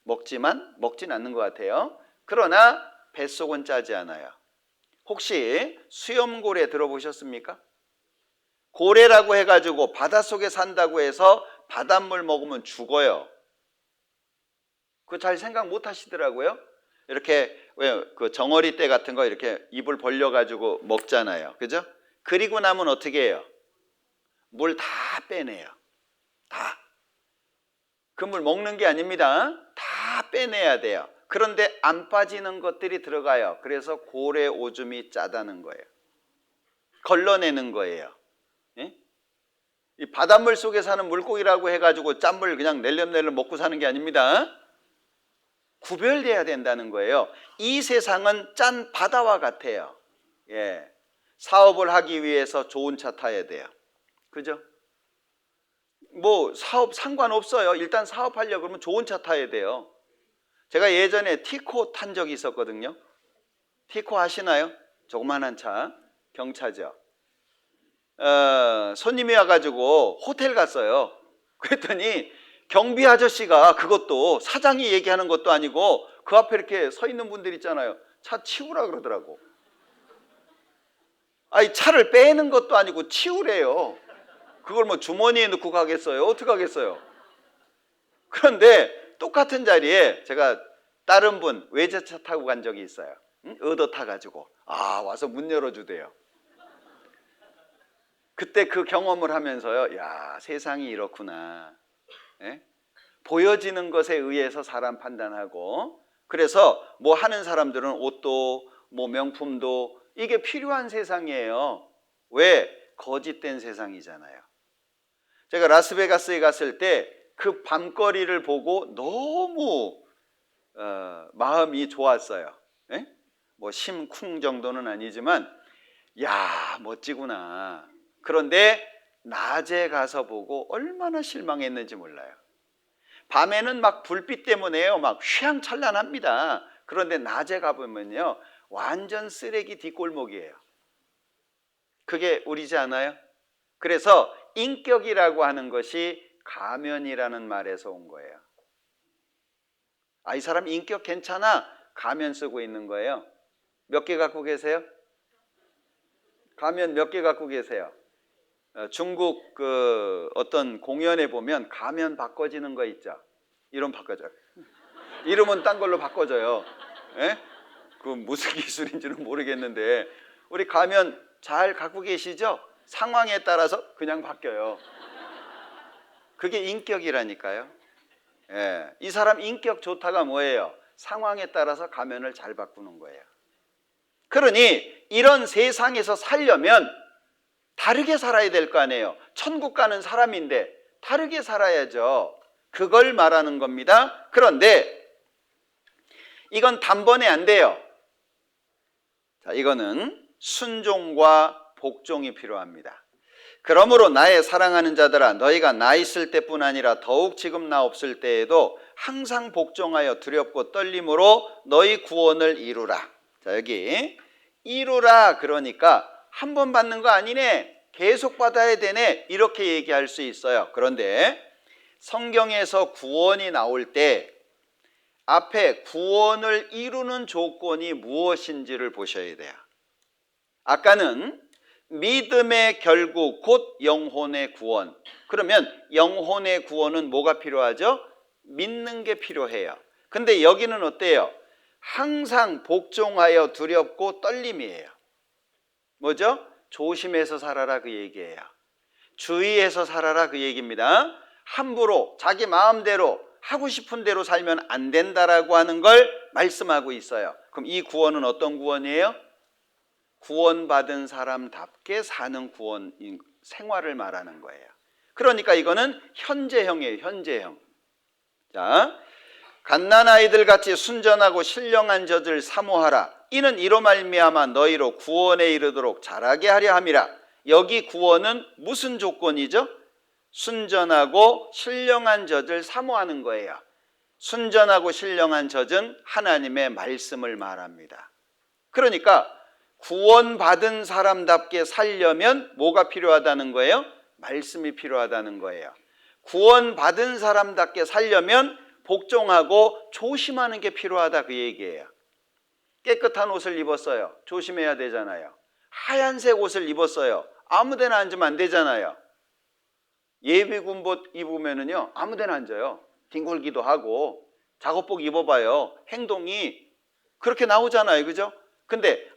먹진 않는 것 같아요. 그러나 뱃속은 짜지 않아요. 혹시 수염고래 들어보셨습니까? 고래라고 해가지고 바닷속에 산다고 해서 바닷물 먹으면 죽어요. 그거 잘 생각 못 하시더라고요. 이렇게 왜 그 정어리 떼 같은 거 이렇게 입을 벌려가지고 먹잖아요. 그죠? 그리고 나면 어떻게 해요? 물 다 빼내요. 다. 그 물 먹는 게 아닙니다. 다 빼내야 돼요. 그런데 안 빠지는 것들이 들어가요. 그래서 고래 오줌이 짜다는 거예요. 걸러내는 거예요. 예? 이 바닷물 속에 사는 물고기라고 해가지고 짠물 그냥 낼름낼름 먹고 사는 게 아닙니다. 구별돼야 된다는 거예요. 이 세상은 짠 바다와 같아요. 예. 사업을 하기 위해서 좋은 차 타야 돼요. 그죠? 뭐 사업 상관없어요. 일단 사업하려고 그러면 좋은 차 타야 돼요. 제가 예전에 티코 탄 적이 있었거든요. 티코 아시나요? 조그만한 차, 경차죠. 손님이 와가지고 호텔 갔어요. 그랬더니 경비 아저씨가 그것도 사장이 얘기하는 것도 아니고 그 앞에 이렇게 서 있는 분들 있잖아요. 차 치우라 그러더라고. 아니 차를 빼는 것도 아니고 치우래요. 그걸 뭐 주머니에 넣고 가겠어요? 어떻게 하겠어요? 그런데 똑같은 자리에 제가 다른 분 외제차 타고 간 적이 있어요. 얻어 타가지고 와서 문 열어주대요. 그때 그 경험을 하면서요. 야, 세상이 이렇구나. 예? 보여지는 것에 의해서 사람 판단하고 그래서 뭐 하는 사람들은 옷도 뭐 명품도 이게 필요한 세상이에요. 왜? 거짓된 세상이잖아요. 제가 라스베가스에 갔을 때 그 밤거리를 보고 너무 마음이 좋았어요. 예? 뭐 심쿵 정도는 아니지만 야, 멋지구나. 그런데 낮에 가서 보고 얼마나 실망했는지 몰라요. 밤에는 막 불빛 때문에요. 막 휘황찬란합니다. 그런데 낮에 가보면요. 완전 쓰레기 뒷골목이에요. 그게 우리지 않아요? 그래서 인격이라고 하는 것이 가면이라는 말에서 온 거예요. 이 사람 인격 괜찮아? 가면 쓰고 있는 거예요. 몇 개 갖고 계세요? 가면 몇 개 갖고 계세요? 중국 그 어떤 공연에 보면 가면 바꿔지는 거 있죠. 이름 바꿔줘요. 이름은 딴 걸로 바꿔줘요. 예? 그 무슨 기술인지는 모르겠는데 우리 가면 잘 갖고 계시죠? 상황에 따라서 그냥 바뀌어요. 그게 인격이라니까요. 예. 이 사람 인격 좋다가 뭐예요? 상황에 따라서 가면을 잘 바꾸는 거예요. 그러니 이런 세상에서 살려면 다르게 살아야 될 거 아니에요. 천국 가는 사람인데 다르게 살아야죠. 그걸 말하는 겁니다. 그런데 이건 단번에 안 돼요. 자, 이거는 순종과 복종이 필요합니다. 그러므로 나의 사랑하는 자들아 너희가 나 있을 때뿐 아니라 더욱 지금 나 없을 때에도 항상 복종하여 두렵고 떨림으로 너희 구원을 이루라. 자, 여기 이루라 그러니까 한 번 받는 거 아니네. 계속 받아야 되네. 이렇게 얘기할 수 있어요. 그런데 성경에서 구원이 나올 때 앞에 구원을 이루는 조건이 무엇인지를 보셔야 돼요. 아까는 믿음의 결국 곧 영혼의 구원. 그러면 영혼의 구원은 뭐가 필요하죠? 믿는 게 필요해요. 근데 여기는 어때요? 항상 복종하여 두렵고 떨림이에요. 뭐죠? 조심해서 살아라 그 얘기예요. 주의해서 살아라 그 얘기입니다. 함부로 자기 마음대로 하고 싶은 대로 살면 안 된다라고 하는 걸 말씀하고 있어요. 그럼 이 구원은 어떤 구원이에요? 구원받은 사람답게 사는 구원, 생활을 말하는 거예요. 그러니까 이거는 현재형이에요. 현재형. 자, 갓난아이들 같이 순전하고 신령한 젖을 사모하라. 이는 이로 말미암아 너희로 구원에 이르도록 자라게 하려 함이라. 여기 구원은 무슨 조건이죠? 순전하고 신령한 젖을 사모하는 거예요. 순전하고 신령한 젖은 하나님의 말씀을 말합니다. 그러니까 구원받은 사람답게 살려면 뭐가 필요하다는 거예요? 말씀이 필요하다는 거예요. 구원받은 사람답게 살려면 복종하고 조심하는 게 필요하다 그 얘기예요. 깨끗한 옷을 입었어요. 조심해야 되잖아요. 하얀색 옷을 입었어요. 아무데나 앉으면 안 되잖아요. 예비군복 입으면은요 아무데나 앉아요. 뒹굴기도 하고. 작업복 입어봐요. 행동이 그렇게 나오잖아요. 그죠? 근데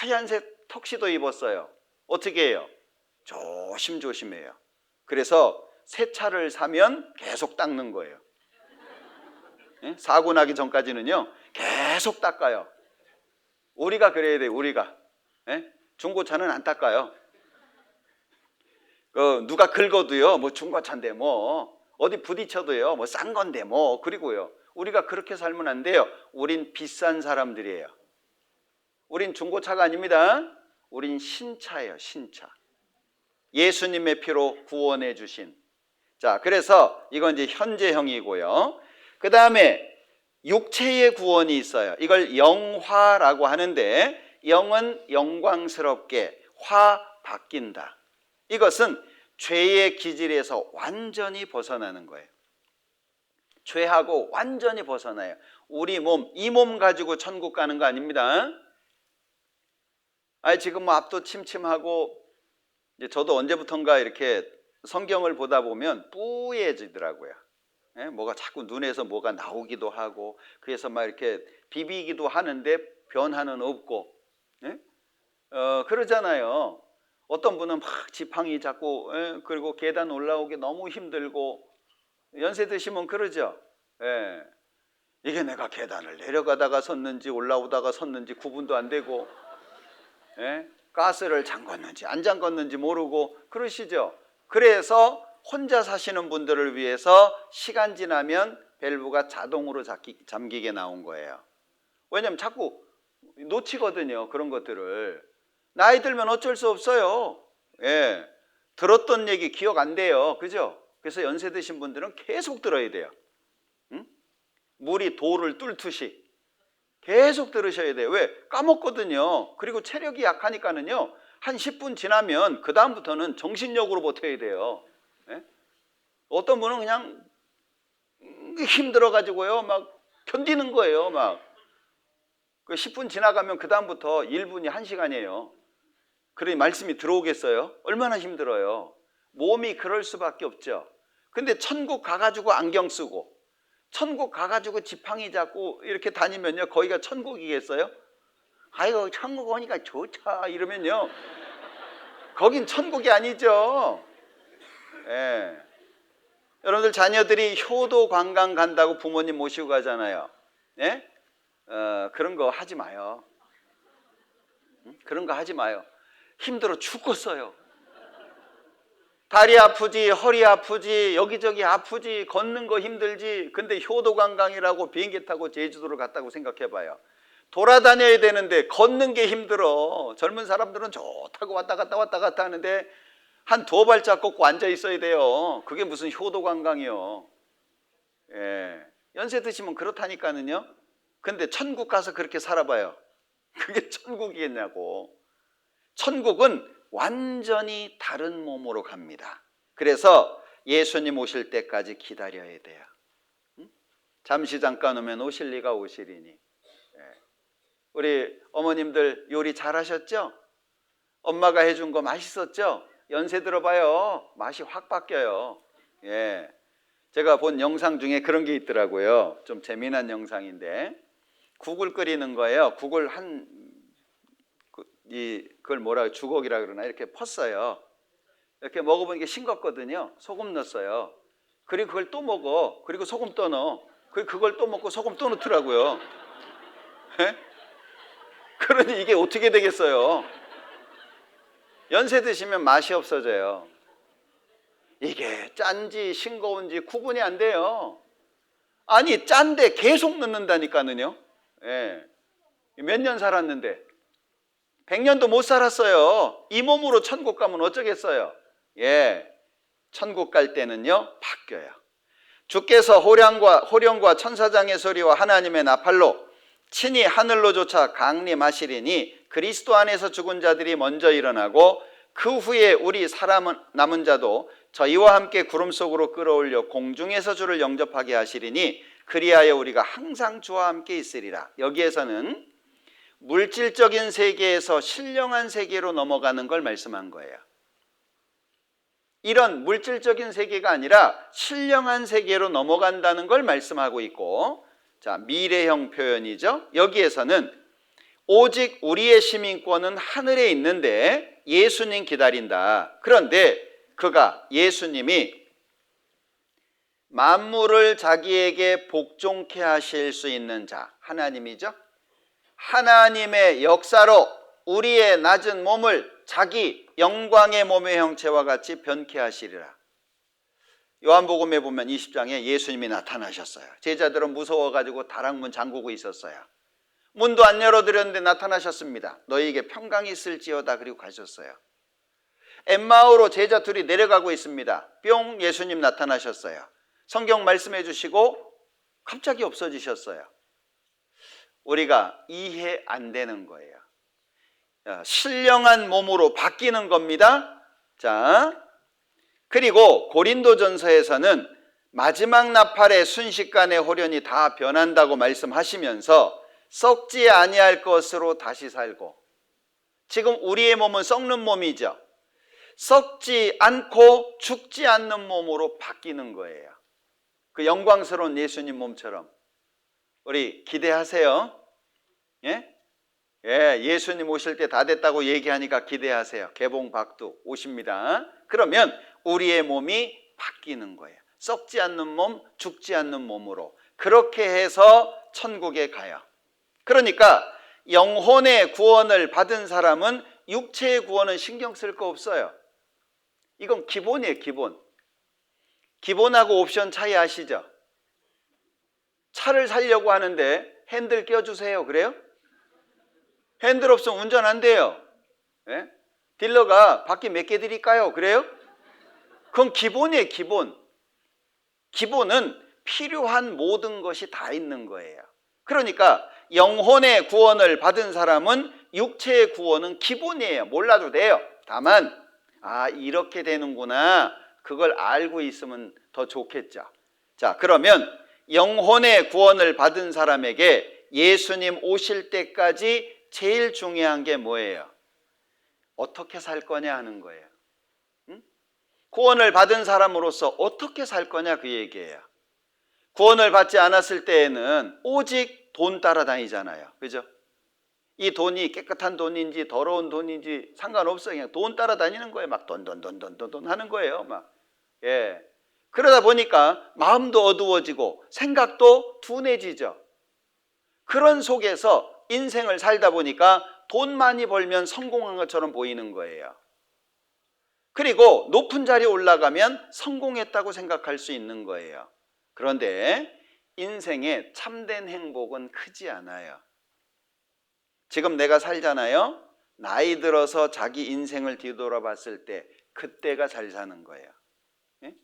하얀색 턱시도 입었어요. 어떻게 해요? 조심조심해요. 그래서 새 차를 사면 계속 닦는 거예요. 사고 나기 전까지는요 계속 닦아요. 우리가 그래야 돼요. 우리가 중고차는 안 닦아요. 누가 긁어도요 뭐 중고차인데 뭐 어디 부딪혀도요 뭐 싼 건데 뭐. 그리고요 우리가 그렇게 살면 안 돼요. 우린 비싼 사람들이에요. 우린 중고차가 아닙니다. 우린 신차예요. 신차. 예수님의 피로 구원해 주신. 자, 그래서 이건 이제 현재형이고요. 그 다음에 육체의 구원이 있어요. 이걸 영화라고 하는데, 영은 영광스럽게, 화 바뀐다. 이것은 죄의 기질에서 완전히 벗어나는 거예요. 죄하고 완전히 벗어나요. 우리 몸, 이 몸 가지고 천국 가는 거 아닙니다. 지금 뭐 앞도 침침하고, 이제 저도 언제부턴가 이렇게 성경을 보다 보면 뿌얘지더라고요. 뭐가 자꾸 눈에서 뭐가 나오기도 하고, 그래서 막 이렇게 비비기도 하는데 변화는 없고, 그러잖아요. 어떤 분은 막 지팡이 잡고, 그리고 계단 올라오기 너무 힘들고, 연세 드시면 그러죠. 이게 내가 계단을 내려가다가 섰는지 올라오다가 섰는지 구분도 안 되고, 가스를 잠궜는지 안 잠궜는지 모르고 그러시죠. 그래서 혼자 사시는 분들을 위해서 시간 지나면 밸브가 자동으로 잠기게 나온 거예요. 왜냐하면 자꾸 놓치거든요. 그런 것들을. 나이 들면 어쩔 수 없어요. 들었던 얘기 기억 안 돼요. 그죠? 그래서 연세 드신 분들은 계속 들어야 돼요. 물이 돌을 뚫듯이 계속 들으셔야 돼요. 왜? 까먹거든요. 그리고 체력이 약하니까는요 한 10분 지나면 그 다음부터는 정신력으로 버텨야 돼요. 어떤 분은 그냥 힘들어가지고요 막 견디는 거예요. 막 그 10분 지나가면 그 다음부터 1분이 1시간이에요. 그러니 말씀이 들어오겠어요? 얼마나 힘들어요. 몸이 그럴 수밖에 없죠. 근데 천국 가가지고 안경 쓰고 천국 가가지고 지팡이 잡고 이렇게 다니면요 거기가 천국이겠어요? 아이고 천국 오니까 좋다 이러면요 거긴 천국이 아니죠. 여러분들 자녀들이 효도 관광 간다고 부모님 모시고 가잖아요. 그런 거 하지 마요. 그런 거 하지 마요. 힘들어 죽겠어요. 다리 아프지, 허리 아프지, 여기저기 아프지, 걷는 거 힘들지. 근데 효도 관광이라고 비행기 타고 제주도를 갔다고 생각해봐요. 돌아다녀야 되는데 걷는 게 힘들어. 젊은 사람들은 좋다고 왔다 갔다 하는데 한 2발짝 걷고 앉아 있어야 돼요. 그게 무슨 효도 관광이요. 연세 드시면 그렇다니까는요. 근데 천국 가서 그렇게 살아봐요. 그게 천국이겠냐고. 천국은 완전히 다른 몸으로 갑니다. 그래서 예수님 오실 때까지 기다려야 돼요. 잠시 잠깐 오면 오실 리가 오시리니. 우리 어머님들 요리 잘하셨죠? 엄마가 해준 거 맛있었죠? 연세 들어봐요. 맛이 확 바뀌어요. 제가 본 영상 중에 그런 게 있더라고요. 좀 재미난 영상인데 국을 끓이는 거예요. 국을 그걸 뭐라 주걱이라 그러나 이렇게 펐어요. 이렇게 먹어보니까 싱겁거든요. 소금 넣었어요. 그리고 그걸 또 먹어. 그리고 소금 또 넣어. 그리고 그걸 또 먹고 소금 또 넣더라고요. 네? 그러니 이게 어떻게 되겠어요? 연세 드시면 맛이 없어져요. 이게 짠지 싱거운지 구분이 안 돼요. 아니 짠데 계속 넣는다니까는요. 예. 몇 년 살았는데 100년도 못 살았어요. 이 몸으로 천국 가면 어쩌겠어요. 예, 천국 갈 때는요 바뀌어요. 주께서 호령과 천사장의 소리와 하나님의 나팔로 친히 하늘로조차 강림하시리니 그리스도 안에서 죽은 자들이 먼저 일어나고 그 후에 우리 남은 자도 저희와 함께 구름 속으로 끌어올려 공중에서 주를 영접하게 하시리니 그리하여 우리가 항상 주와 함께 있으리라. 여기에서는 물질적인 세계에서 신령한 세계로 넘어가는 걸 말씀한 거예요. 이런 물질적인 세계가 아니라 신령한 세계로 넘어간다는 걸 말씀하고 있고, 자, 미래형 표현이죠. 여기에서는 오직 우리의 시민권은 하늘에 있는데 예수님 기다린다. 그런데 예수님이 만물을 자기에게 복종케 하실 수 있는 자, 하나님이죠. 하나님의 역사로 우리의 낮은 몸을 자기 영광의 몸의 형체와 같이 변케 하시리라. 요한복음에 보면 20장에 예수님이 나타나셨어요. 제자들은 무서워가지고 다락문 잠그고 있었어요. 문도 안 열어드렸는데 나타나셨습니다. 너희에게 평강이 있을지어다. 그리고 가셨어요. 엠마오로 제자 둘이 내려가고 있습니다. 뿅, 예수님 나타나셨어요. 성경 말씀해 주시고 갑자기 없어지셨어요. 우리가 이해 안 되는 거예요. 신령한 몸으로 바뀌는 겁니다. 자, 그리고 고린도전서에서는 마지막 나팔의 순식간에 호련이 다 변한다고 말씀하시면서 썩지 아니할 것으로 다시 살고, 지금 우리의 몸은 썩는 몸이죠. 썩지 않고 죽지 않는 몸으로 바뀌는 거예요. 그 영광스러운 예수님 몸처럼 우리 기대하세요. 예? 예, 예수님 오실 때 다 됐다고 얘기하니까 기대하세요. 개봉 박두 오십니다. 그러면 우리의 몸이 바뀌는 거예요. 썩지 않는 몸, 죽지 않는 몸으로. 그렇게 해서 천국에 가요. 그러니까 영혼의 구원을 받은 사람은 육체의 구원은 신경 쓸 거 없어요. 이건 기본이에요, 기본. 기본하고 옵션 차이 아시죠? 차를 사려고 하는데 핸들 껴주세요. 그래요? 핸들 없으면 운전 안 돼요. 예? 딜러가 바퀴 몇 개 드릴까요? 그래요? 그건 기본이에요, 기본. 기본은 필요한 모든 것이 다 있는 거예요. 그러니까 영혼의 구원을 받은 사람은 육체의 구원은 기본이에요. 몰라도 돼요. 다만 이렇게 되는구나. 그걸 알고 있으면 더 좋겠죠. 자, 그러면 영혼의 구원을 받은 사람에게 예수님 오실 때까지 제일 중요한 게 뭐예요? 어떻게 살 거냐 하는 거예요. 응? 구원을 받은 사람으로서 어떻게 살 거냐 그 얘기예요. 구원을 받지 않았을 때에는 오직 돈 따라다니잖아요. 그죠? 이 돈이 깨끗한 돈인지 더러운 돈인지 상관없어요. 그냥 돈 따라다니는 거예요. 막 돈 하는 거예요. 막. 예. 그러다 보니까 마음도 어두워지고 생각도 둔해지죠. 그런 속에서 인생을 살다 보니까 돈 많이 벌면 성공한 것처럼 보이는 거예요. 그리고 높은 자리에 올라가면 성공했다고 생각할 수 있는 거예요. 그런데 인생의 참된 행복은 크지 않아요. 지금 내가 살잖아요. 나이 들어서 자기 인생을 뒤돌아봤을 때 그때가 잘 사는 거예요. 예?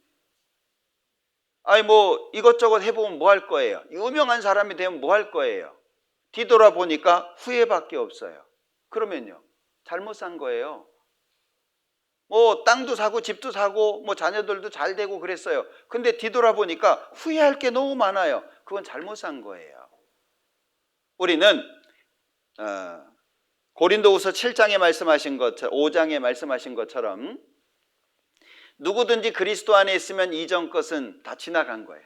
이것저것 해보면 뭐 할 거예요? 유명한 사람이 되면 뭐 할 거예요? 뒤돌아보니까 후회밖에 없어요. 그러면요, 잘못 산 거예요. 땅도 사고 집도 사고 자녀들도 잘 되고 그랬어요. 근데 뒤돌아보니까 후회할 게 너무 많아요. 그건 잘못 산 거예요. 우리는 고린도후서 7장에 말씀하신 것처럼 5장에 말씀하신 것처럼 누구든지 그리스도 안에 있으면 이전 것은 다 지나간 거예요.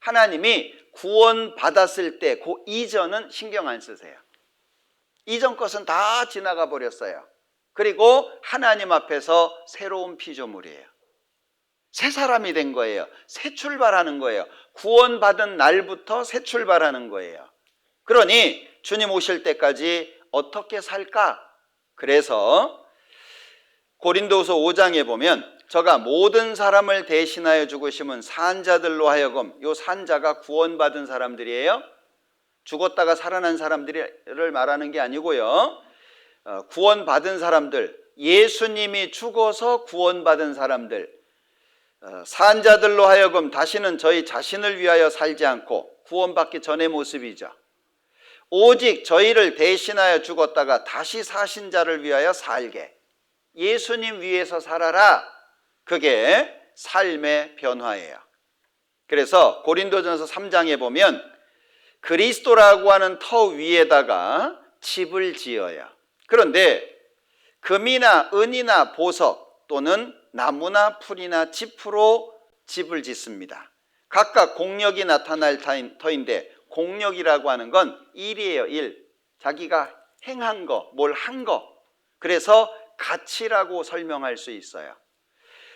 하나님이 구원 받았을 때 그 이전은 신경 안 쓰세요. 이전 것은 다 지나가 버렸어요. 그리고 하나님 앞에서 새로운 피조물이에요. 새 사람이 된 거예요. 새 출발하는 거예요. 구원받은 날부터 새 출발하는 거예요. 그러니 주님 오실 때까지 어떻게 살까? 그래서 고린도후서 5장에 보면 저가 모든 사람을 대신하여 죽으심은 산자들로 하여금, 요 산자가 구원받은 사람들이에요. 죽었다가 살아난 사람들을 말하는 게 아니고요. 구원받은 사람들, 예수님이 죽어서 구원받은 사람들, 산자들로 하여금 다시는 저희 자신을 위하여 살지 않고, 구원받기 전의 모습이죠. 오직 저희를 대신하여 죽었다가 다시 사신 자를 위하여 살게. 예수님 위해서 살아라. 그게 삶의 변화예요. 그래서 고린도전서 3장에 보면 그리스도라고 하는 터 위에다가 집을 지어요. 그런데 금이나 은이나 보석 또는 나무나 풀이나 짚으로 집을 짓습니다. 각각 공력이 나타날 터인데, 공력이라고 하는 건 일이에요. 일. 자기가 행한 거, 뭘 한 거. 그래서 가치라고 설명할 수 있어요.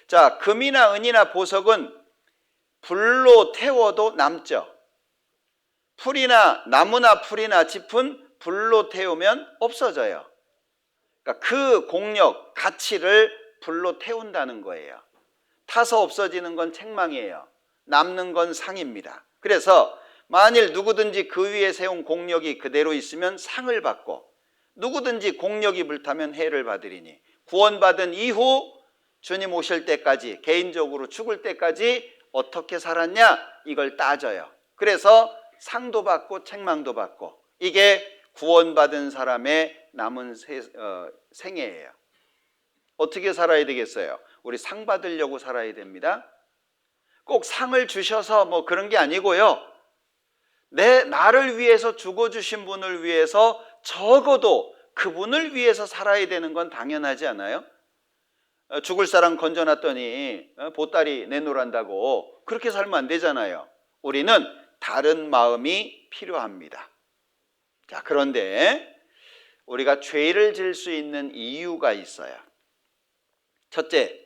자, 금이나 은이나 보석은 불로 태워도 남죠. 풀이나 나무나 풀이나 짚은 불로 태우면 없어져요. 그러니까 그 공력, 가치를 불로 태운다는 거예요. 타서 없어지는 건 책망이에요. 남는 건 상입니다. 그래서 만일 누구든지 그 위에 세운 공력이 그대로 있으면 상을 받고, 누구든지 공력이 불타면 해를 받으리니, 구원받은 이후 주님 오실 때까지, 개인적으로 죽을 때까지 어떻게 살았냐, 이걸 따져요. 그래서 상도 받고 책망도 받고, 이게 구원받은 사람의 남은 생애예요. 어떻게 살아야 되겠어요? 우리 상 받으려고 살아야 됩니다. 꼭 상을 주셔서 뭐 그런 게 아니고요. 나를 위해서 죽어주신 분을 위해서 적어도 그분을 위해서 살아야 되는 건 당연하지 않아요? 죽을 사람 건져놨더니 보따리 내놓으란다고 그렇게 살면 안 되잖아요. 우리는 다른 마음이 필요합니다. 자, 그런데 우리가 죄를 지을 수 있는 이유가 있어요. 첫째,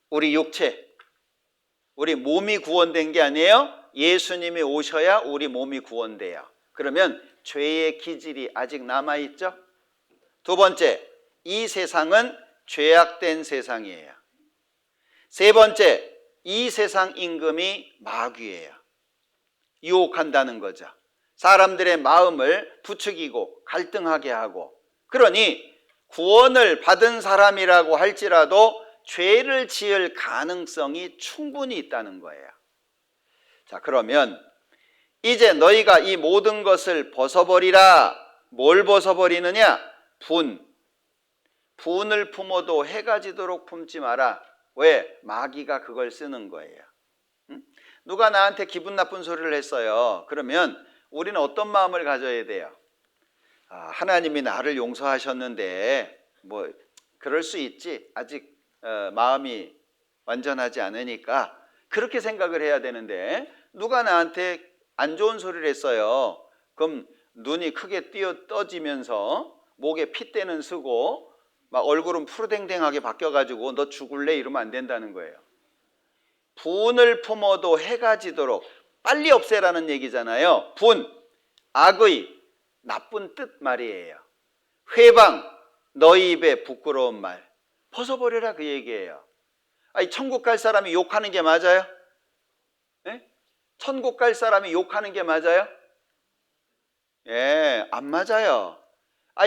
우리 육체, 우리 몸이 구원된 게 아니에요. 예수님이 오셔야 우리 몸이 구원돼요. 그러면 죄의 기질이 아직 남아있죠. 두 번째, 이 세상은 죄악된 세상이에요. 세 번째, 이 세상 임금이 마귀예요. 유혹한다는 거죠. 사람들의 마음을 부추기고 갈등하게 하고, 그러니 구원을 받은 사람이라고 할지라도 죄를 지을 가능성이 충분히 있다는 거예요. 자, 그러면 이제 너희가 이 모든 것을 벗어버리라. 뭘 벗어버리느냐? 분을 품어도 해가 지도록 품지 마라. 왜? 마귀가 그걸 쓰는 거예요. 누가 나한테 기분 나쁜 소리를 했어요. 그러면 우리는 어떤 마음을 가져야 돼요? 하나님이 나를 용서하셨는데 뭐 그럴 수 있지. 아직 마음이 완전하지 않으니까 그렇게 생각을 해야 되는데, 누가 나한테 안 좋은 소리를 했어요. 그럼 눈이 크게 떠지면서 목에 핏대는 쓰고 막 얼굴은 푸르댕댕하게 바뀌어가지고 너 죽을래? 이러면 안 된다는 거예요. 분을 품어도 해가 지도록, 빨리 없애라는 얘기잖아요. 악의, 나쁜 뜻 말이에요. 회방, 너희 입에 부끄러운 말, 벗어버려라 그 얘기예요. 아니, 천국 갈 사람이 욕하는 게 맞아요? 네? 천국 갈 사람이 욕하는 게 맞아요? 예, 안 맞아요.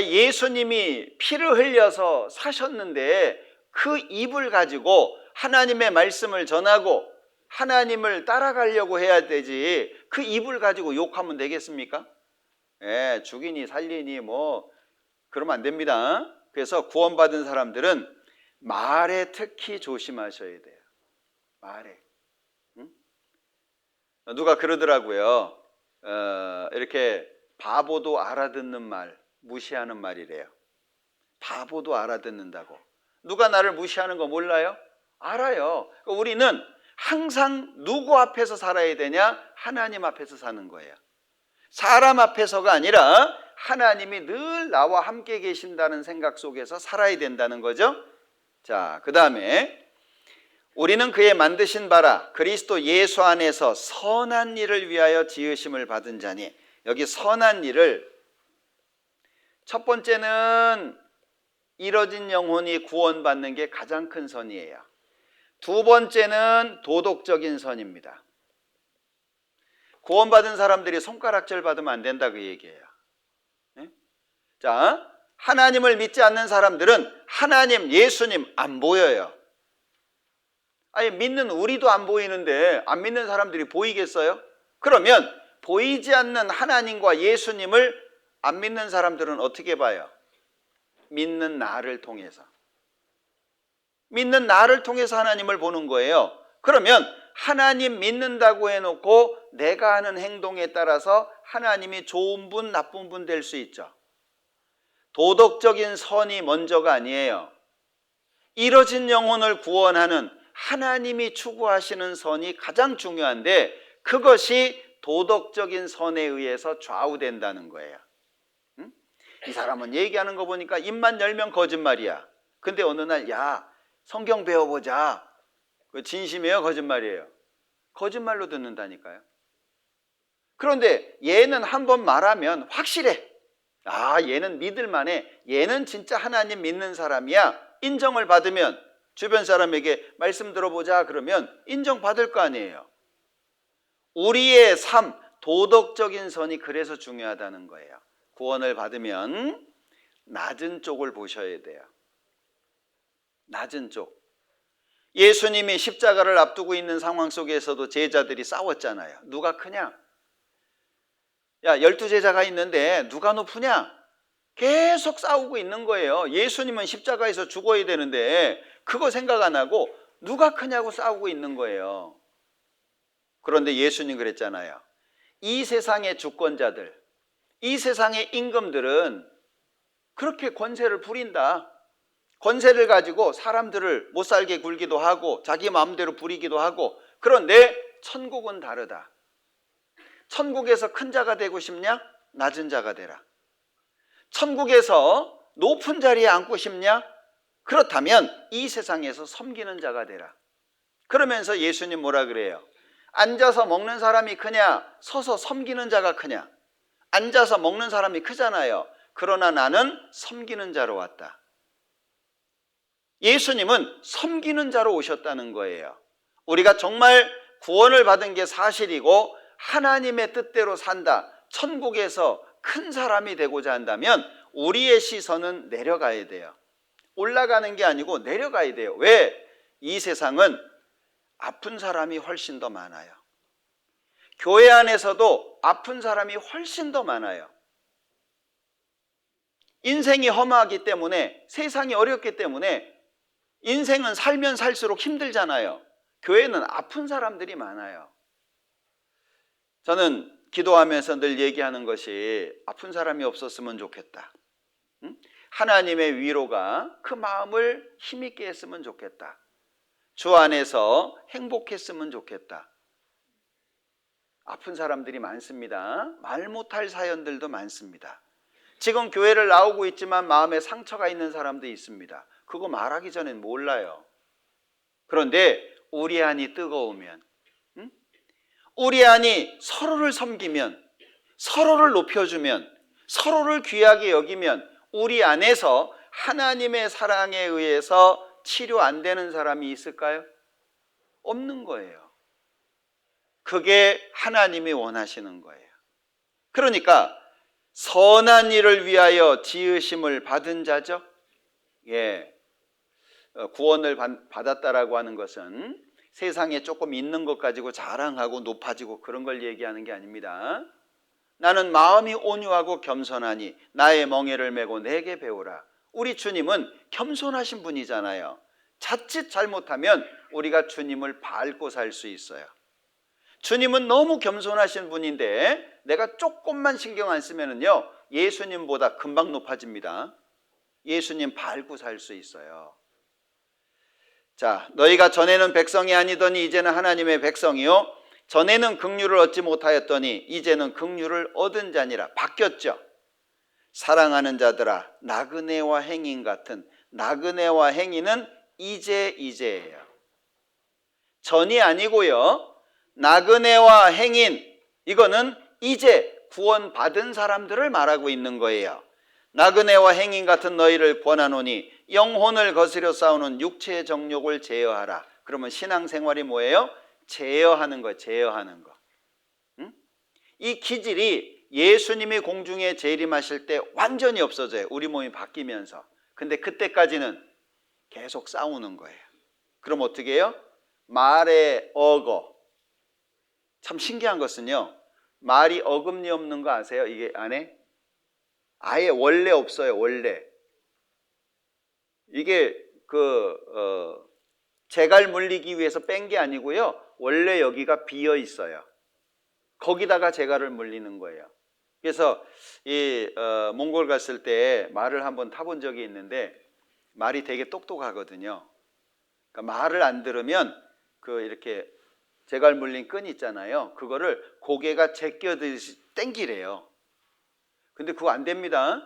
예수님이 피를 흘려서 사셨는데 그 입을 가지고 하나님의 말씀을 전하고 하나님을 따라가려고 해야 되지, 그 입을 가지고 욕하면 되겠습니까? 예, 죽이니 살리니 뭐 그러면 안 됩니다. 그래서 구원받은 사람들은 말에 특히 조심하셔야 돼요. 말에. 누가 그러더라고요. 이렇게 바보도 알아듣는 말, 무시하는 말이래요. 바보도 알아듣는다고. 누가 나를 무시하는 거 몰라요? 알아요. 우리는 항상 누구 앞에서 살아야 되냐? 하나님 앞에서 사는 거예요. 사람 앞에서가 아니라 하나님이 늘 나와 함께 계신다는 생각 속에서 살아야 된다는 거죠. 자, 그 다음에 우리는 그의 만드신 바라 그리스도 예수 안에서 선한 일을 위하여 지으심을 받은 자니, 여기 선한 일을 첫 번째는 이뤄진 영혼이 구원받는 게 가장 큰 선이에요. 두 번째는 도덕적인 선입니다. 구원받은 사람들이 손가락질 받으면 안 된다 그 얘기예요. 네? 자, 하나님을 믿지 않는 사람들은 하나님, 예수님 안 보여요. 아니, 믿는 우리도 안 보이는데 안 믿는 사람들이 보이겠어요? 그러면 보이지 않는 하나님과 예수님을 안 믿는 사람들은 어떻게 봐요? 믿는 나를 통해서. 믿는 나를 통해서 하나님을 보는 거예요. 그러면 하나님 믿는다고 해놓고 내가 하는 행동에 따라서 하나님이 좋은 분, 나쁜 분 될 수 있죠. 도덕적인 선이 먼저가 아니에요. 이뤄진 영혼을 구원하는 하나님이 추구하시는 선이 가장 중요한데, 그것이 도덕적인 선에 의해서 좌우된다는 거예요. 응? 이 사람은 얘기하는 거 보니까 입만 열면 거짓말이야. 근데 어느 날, 야, 성경 배워보자. 그 진심이에요, 거짓말이에요? 거짓말로 듣는다니까요. 그런데 얘는 한번 말하면 확실해. 아, 얘는 믿을만해. 얘는 진짜 하나님 믿는 사람이야. 인정을 받으면, 주변 사람에게 말씀 들어보자 그러면 인정받을 거 아니에요. 우리의 삶, 도덕적인 선이 그래서 중요하다는 거예요. 구원을 받으면 낮은 쪽을 보셔야 돼요. 낮은 쪽. 예수님이 십자가를 앞두고 있는 상황 속에서도 제자들이 싸웠잖아요. 누가 크냐? 야, 12제자가 있는데 누가 높으냐? 계속 싸우고 있는 거예요. 예수님은 십자가에서 죽어야 되는데 그거 생각 안 하고 누가 크냐고 싸우고 있는 거예요. 그런데 예수님 그랬잖아요. 이 세상의 주권자들, 이 세상의 임금들은 그렇게 권세를 부린다. 권세를 가지고 사람들을 못 살게 굴기도 하고 자기 마음대로 부리기도 하고, 그런데 천국은 다르다. 천국에서 큰 자가 되고 싶냐? 낮은 자가 되라. 천국에서 높은 자리에 앉고 싶냐? 그렇다면 이 세상에서 섬기는 자가 되라. 그러면서 예수님 뭐라 그래요? 앉아서 먹는 사람이 크냐? 서서 섬기는 자가 크냐? 앉아서 먹는 사람이 크잖아요. 그러나 나는 섬기는 자로 왔다. 예수님은 섬기는 자로 오셨다는 거예요. 우리가 정말 구원을 받은 게 사실이고 하나님의 뜻대로 산다, 천국에서 큰 사람이 되고자 한다면 우리의 시선은 내려가야 돼요. 올라가는 게 아니고 내려가야 돼요. 왜? 이 세상은 아픈 사람이 훨씬 더 많아요. 교회 안에서도 아픈 사람이 훨씬 더 많아요. 인생이 험하기 때문에, 세상이 어렵기 때문에 인생은 살면 살수록 힘들잖아요. 교회는 아픈 사람들이 많아요. 저는 기도하면서 늘 얘기하는 것이 아픈 사람이 없었으면 좋겠다. 하나님의 위로가 그 마음을 힘있게 했으면 좋겠다. 주 안에서 행복했으면 좋겠다. 아픈 사람들이 많습니다. 말 못할 사연들도 많습니다. 지금 교회를 나오고 있지만 마음에 상처가 있는 사람도 있습니다. 그거 말하기 전엔 몰라요. 그런데 우리 안이 뜨거우면, 우리 안이 서로를 섬기면, 서로를 높여주면, 서로를 귀하게 여기면 우리 안에서 하나님의 사랑에 의해서 치료 안 되는 사람이 있을까요? 없는 거예요. 그게 하나님이 원하시는 거예요. 그러니까 선한 일을 위하여 지으심을 받은 자죠. 예, 구원을 받았다라고 하는 것은 세상에 조금 있는 것 가지고 자랑하고 높아지고 그런 걸 얘기하는 게 아닙니다. 나는 마음이 온유하고 겸손하니 나의 멍에를 메고 내게 배우라. 우리 주님은 겸손하신 분이잖아요. 자칫 잘못하면 우리가 주님을 밟고 살 수 있어요. 주님은 너무 겸손하신 분인데 내가 조금만 신경 안 쓰면은요, 예수님보다 금방 높아집니다. 예수님 밟고 살 수 있어요. 자, 너희가 전에는 백성이 아니더니 이제는 하나님의 백성이요 전에는 긍휼을 얻지 못하였더니 이제는 긍휼을 얻은 자니라. 바뀌었죠. 사랑하는 자들아, 나그네와 행인 같은, 나그네와 행인은 이제예요. 전이 아니고요. 나그네와 행인, 이거는 이제 구원받은 사람들을 말하고 있는 거예요. 나그네와 행인 같은 너희를 권하노니 영혼을 거스려 싸우는 육체의 정욕을 제어하라. 그러면 신앙생활이 뭐예요? 제어하는 거, 제어하는 거. 응? 이 기질이 예수님이 공중에 재림하실 때 완전히 없어져요. 우리 몸이 바뀌면서. 근데 그때까지는 계속 싸우는 거예요. 그럼 어떻게 해요? 말에 어거. 참 신기한 것은요, 말이 어금니 없는 거 아세요? 이게 안에 아예 원래 없어요. 원래 이게 재갈 물리기 위해서 뺀 게 아니고요, 원래 여기가 비어 있어요. 거기다가 재갈을 물리는 거예요. 그래서 몽골 갔을 때 말을 한번 타본 적이 있는데 말이 되게 똑똑하거든요. 그러니까 말을 안 들으면 이렇게 재갈 물린 끈 있잖아요. 그거를 고개가 제껴듯이 땡기래요. 근데 그거 안 됩니다.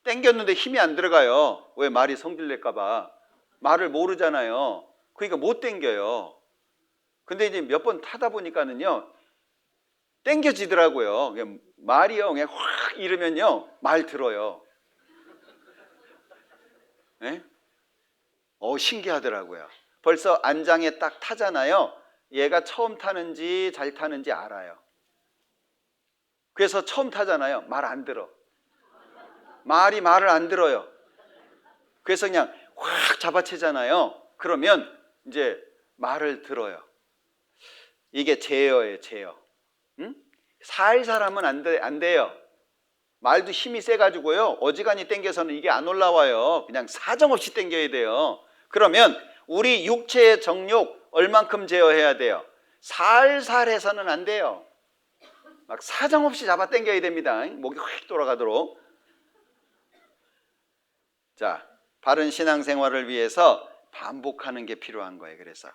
땡겼는데 힘이 안 들어가요. 왜? 말이 성질낼까 봐. 말을 모르잖아요. 그러니까 못 땡겨요. 근데 이제 몇 번 타다 보니까는요, 땡겨지더라고요. 그냥 말이요, 그냥 확 이러면요, 말 들어요. 네? 신기하더라고요. 벌써 안장에 딱 타잖아요. 얘가 처음 타는지 잘 타는지 알아요. 그래서 처음 타잖아요. 말 안 들어. 말이 말을 안 들어요. 그래서 그냥 확 잡아채잖아요. 그러면 이제 말을 들어요. 이게 제어예요, 제어. 응? 살살 하면 안 돼요. 말도 힘이 세가지고요, 어지간히 땡겨서는 이게 안 올라와요. 그냥 사정없이 땡겨야 돼요. 그러면 우리 육체의 정욕 얼만큼 제어해야 돼요? 살살 해서는 안 돼요. 막 사정없이 잡아 당겨야 됩니다. 목이 확 돌아가도록. 자, 바른 신앙생활을 위해서 반복하는 게 필요한 거예요. 그래서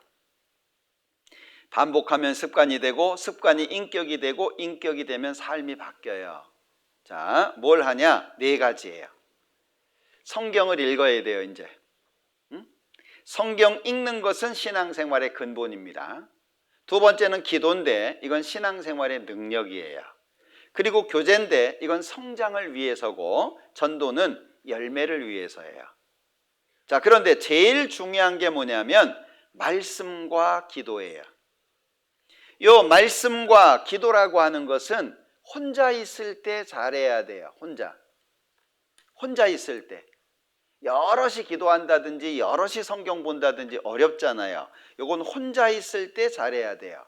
반복하면 습관이 되고, 습관이 인격이 되고, 인격이 되면 삶이 바뀌어요. 자, 뭘 하냐? 4가지예요. 성경을 읽어야 돼요. 이제 성경 읽는 것은 신앙생활의 근본입니다. 두 번째는 기도인데, 이건 신앙생활의 능력이에요. 그리고 교제인데, 이건 성장을 위해서고, 전도는 열매를 위해서예요. 자, 그런데 제일 중요한 게 뭐냐면 말씀과 기도예요. 요 말씀과 기도라고 하는 것은 혼자 있을 때 잘해야 돼요. 혼자 있을 때 여럿이 기도한다든지 여럿이 성경 본다든지 어렵잖아요. 요건 혼자 있을 때 잘해야 돼요.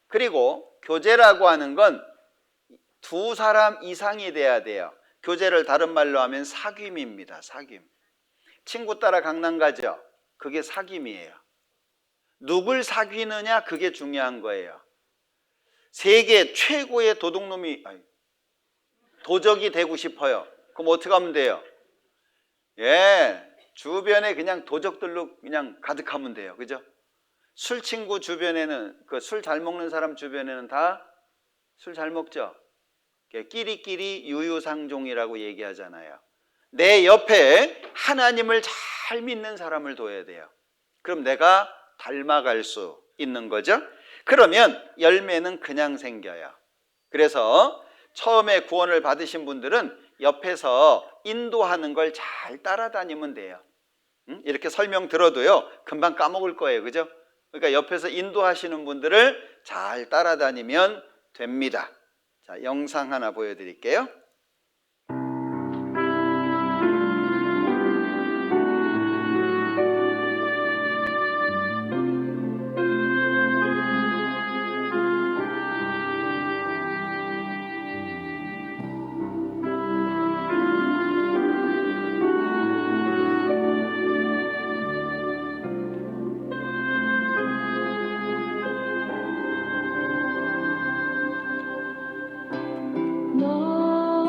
그리고 교제라고 하는 건 2사람 이상이 돼야 돼요. 교제를 다른 말로 하면 사귐입니다. 사귐. 친구 따라 강남 가죠? 그게 사귐이에요. 누굴 사귀느냐, 그게 중요한 거예요. 세계 최고의 도적이 되고 싶어요. 그럼 어떻게 하면 돼요? 주변에 그냥 도적들로 그냥 가득하면 돼요. 그죠? 술 친구 주변에는, 술 잘 먹는 사람 주변에는 다 술 잘 먹죠? 끼리끼리 유유상종이라고 얘기하잖아요. 내 옆에 하나님을 잘 믿는 사람을 둬야 돼요. 그럼 내가 닮아갈 수 있는 거죠. 그러면 열매는 그냥 생겨요. 그래서 처음에 구원을 받으신 분들은 옆에서 인도하는 걸 잘 따라다니면 돼요. 이렇게 설명 들어도요, 금방 까먹을 거예요. 그죠? 그러니까 옆에서 인도하시는 분들을 잘 따라다니면 됩니다. 자, 영상 하나 보여드릴게요. 너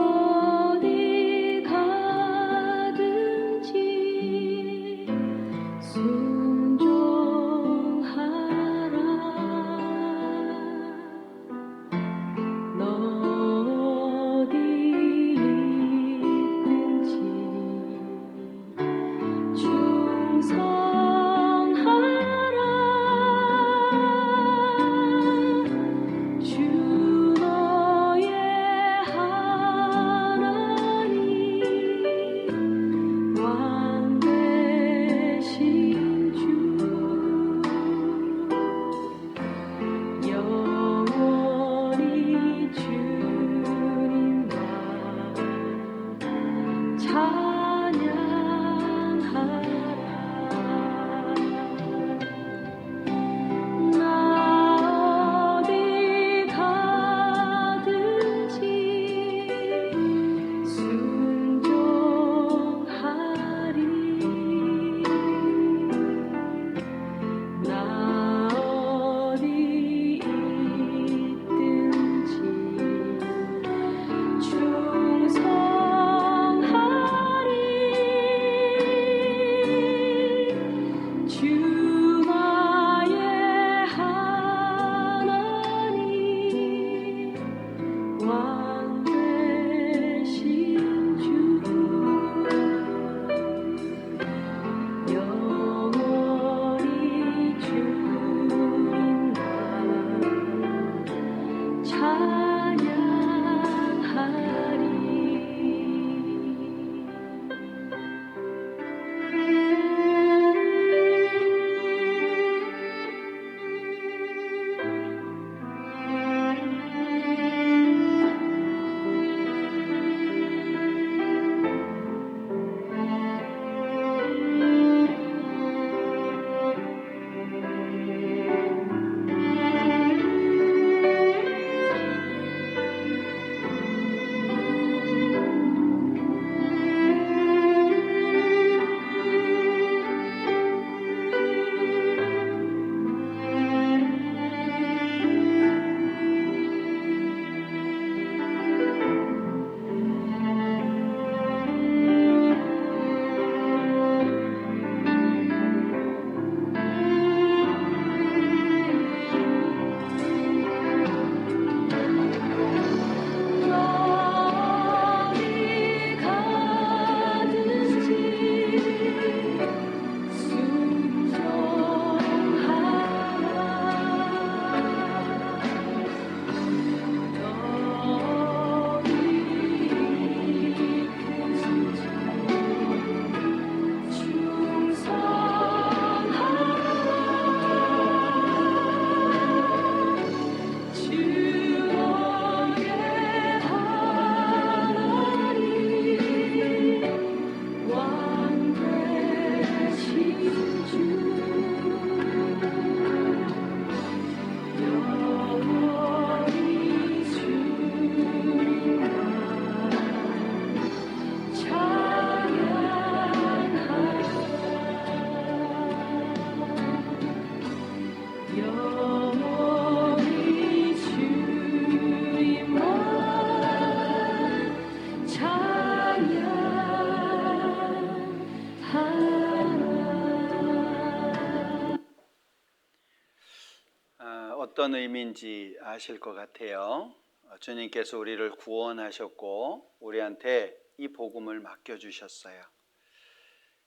어떤 의미인지 아실 것 같아요. 주님께서 우리를 구원하셨고 우리한테 이 복음을 맡겨주셨어요.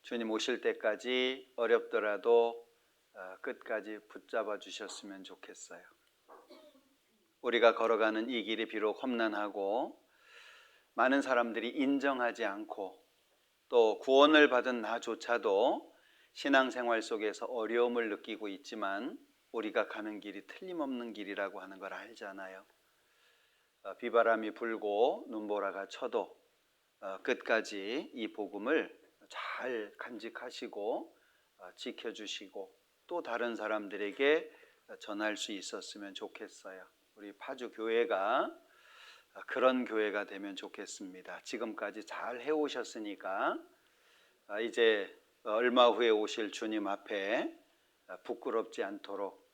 주님 오실 때까지 어렵더라도 끝까지 붙잡아 주셨으면 좋겠어요. 우리가 걸어가는 이 길이 비록 험난하고 많은 사람들이 인정하지 않고 또 구원을 받은 나조차도 신앙생활 속에서 어려움을 느끼고 있지만 우리가 가는 길이 틀림없는 길이라고 하는 걸 알잖아요. 비바람이 불고 눈보라가 쳐도 끝까지 이 복음을 잘 간직하시고 지켜주시고 또 다른 사람들에게 전할 수 있었으면 좋겠어요. 우리 파주 교회가 그런 교회가 되면 좋겠습니다. 지금까지 잘 해오셨으니까 이제 얼마 후에 오실 주님 앞에 부끄럽지 않도록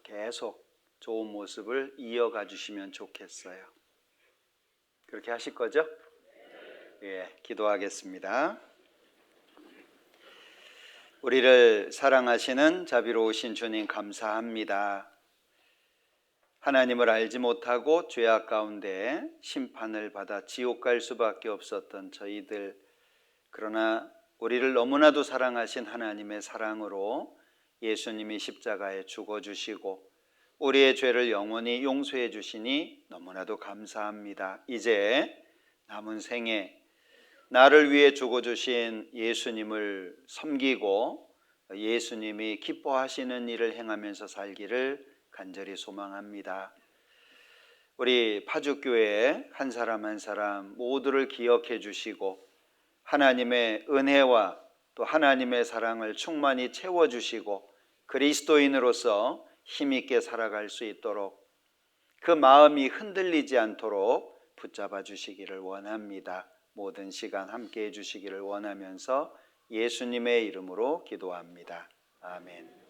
계속 좋은 모습을 이어가 주시면 좋겠어요. 그렇게 하실 거죠? 예, 기도하겠습니다. 우리를 사랑하시는 자비로우신 주님 감사합니다. 하나님을 알지 못하고 죄악 가운데 심판을 받아 지옥 갈 수밖에 없었던 저희들, 그러나 우리를 너무나도 사랑하신 하나님의 사랑으로 예수님이 십자가에 죽어주시고 우리의 죄를 영원히 용서해 주시니 너무나도 감사합니다. 이제 남은 생에 나를 위해 죽어주신 예수님을 섬기고 예수님이 기뻐하시는 일을 행하면서 살기를 간절히 소망합니다. 우리 파주교회 한 사람 한 사람 모두를 기억해 주시고 하나님의 은혜와 또 하나님의 사랑을 충만히 채워주시고 그리스도인으로서 힘있게 살아갈 수 있도록 그 마음이 흔들리지 않도록 붙잡아 주시기를 원합니다. 모든 시간 함께 해주시기를 원하면서 예수님의 이름으로 기도합니다. 아멘.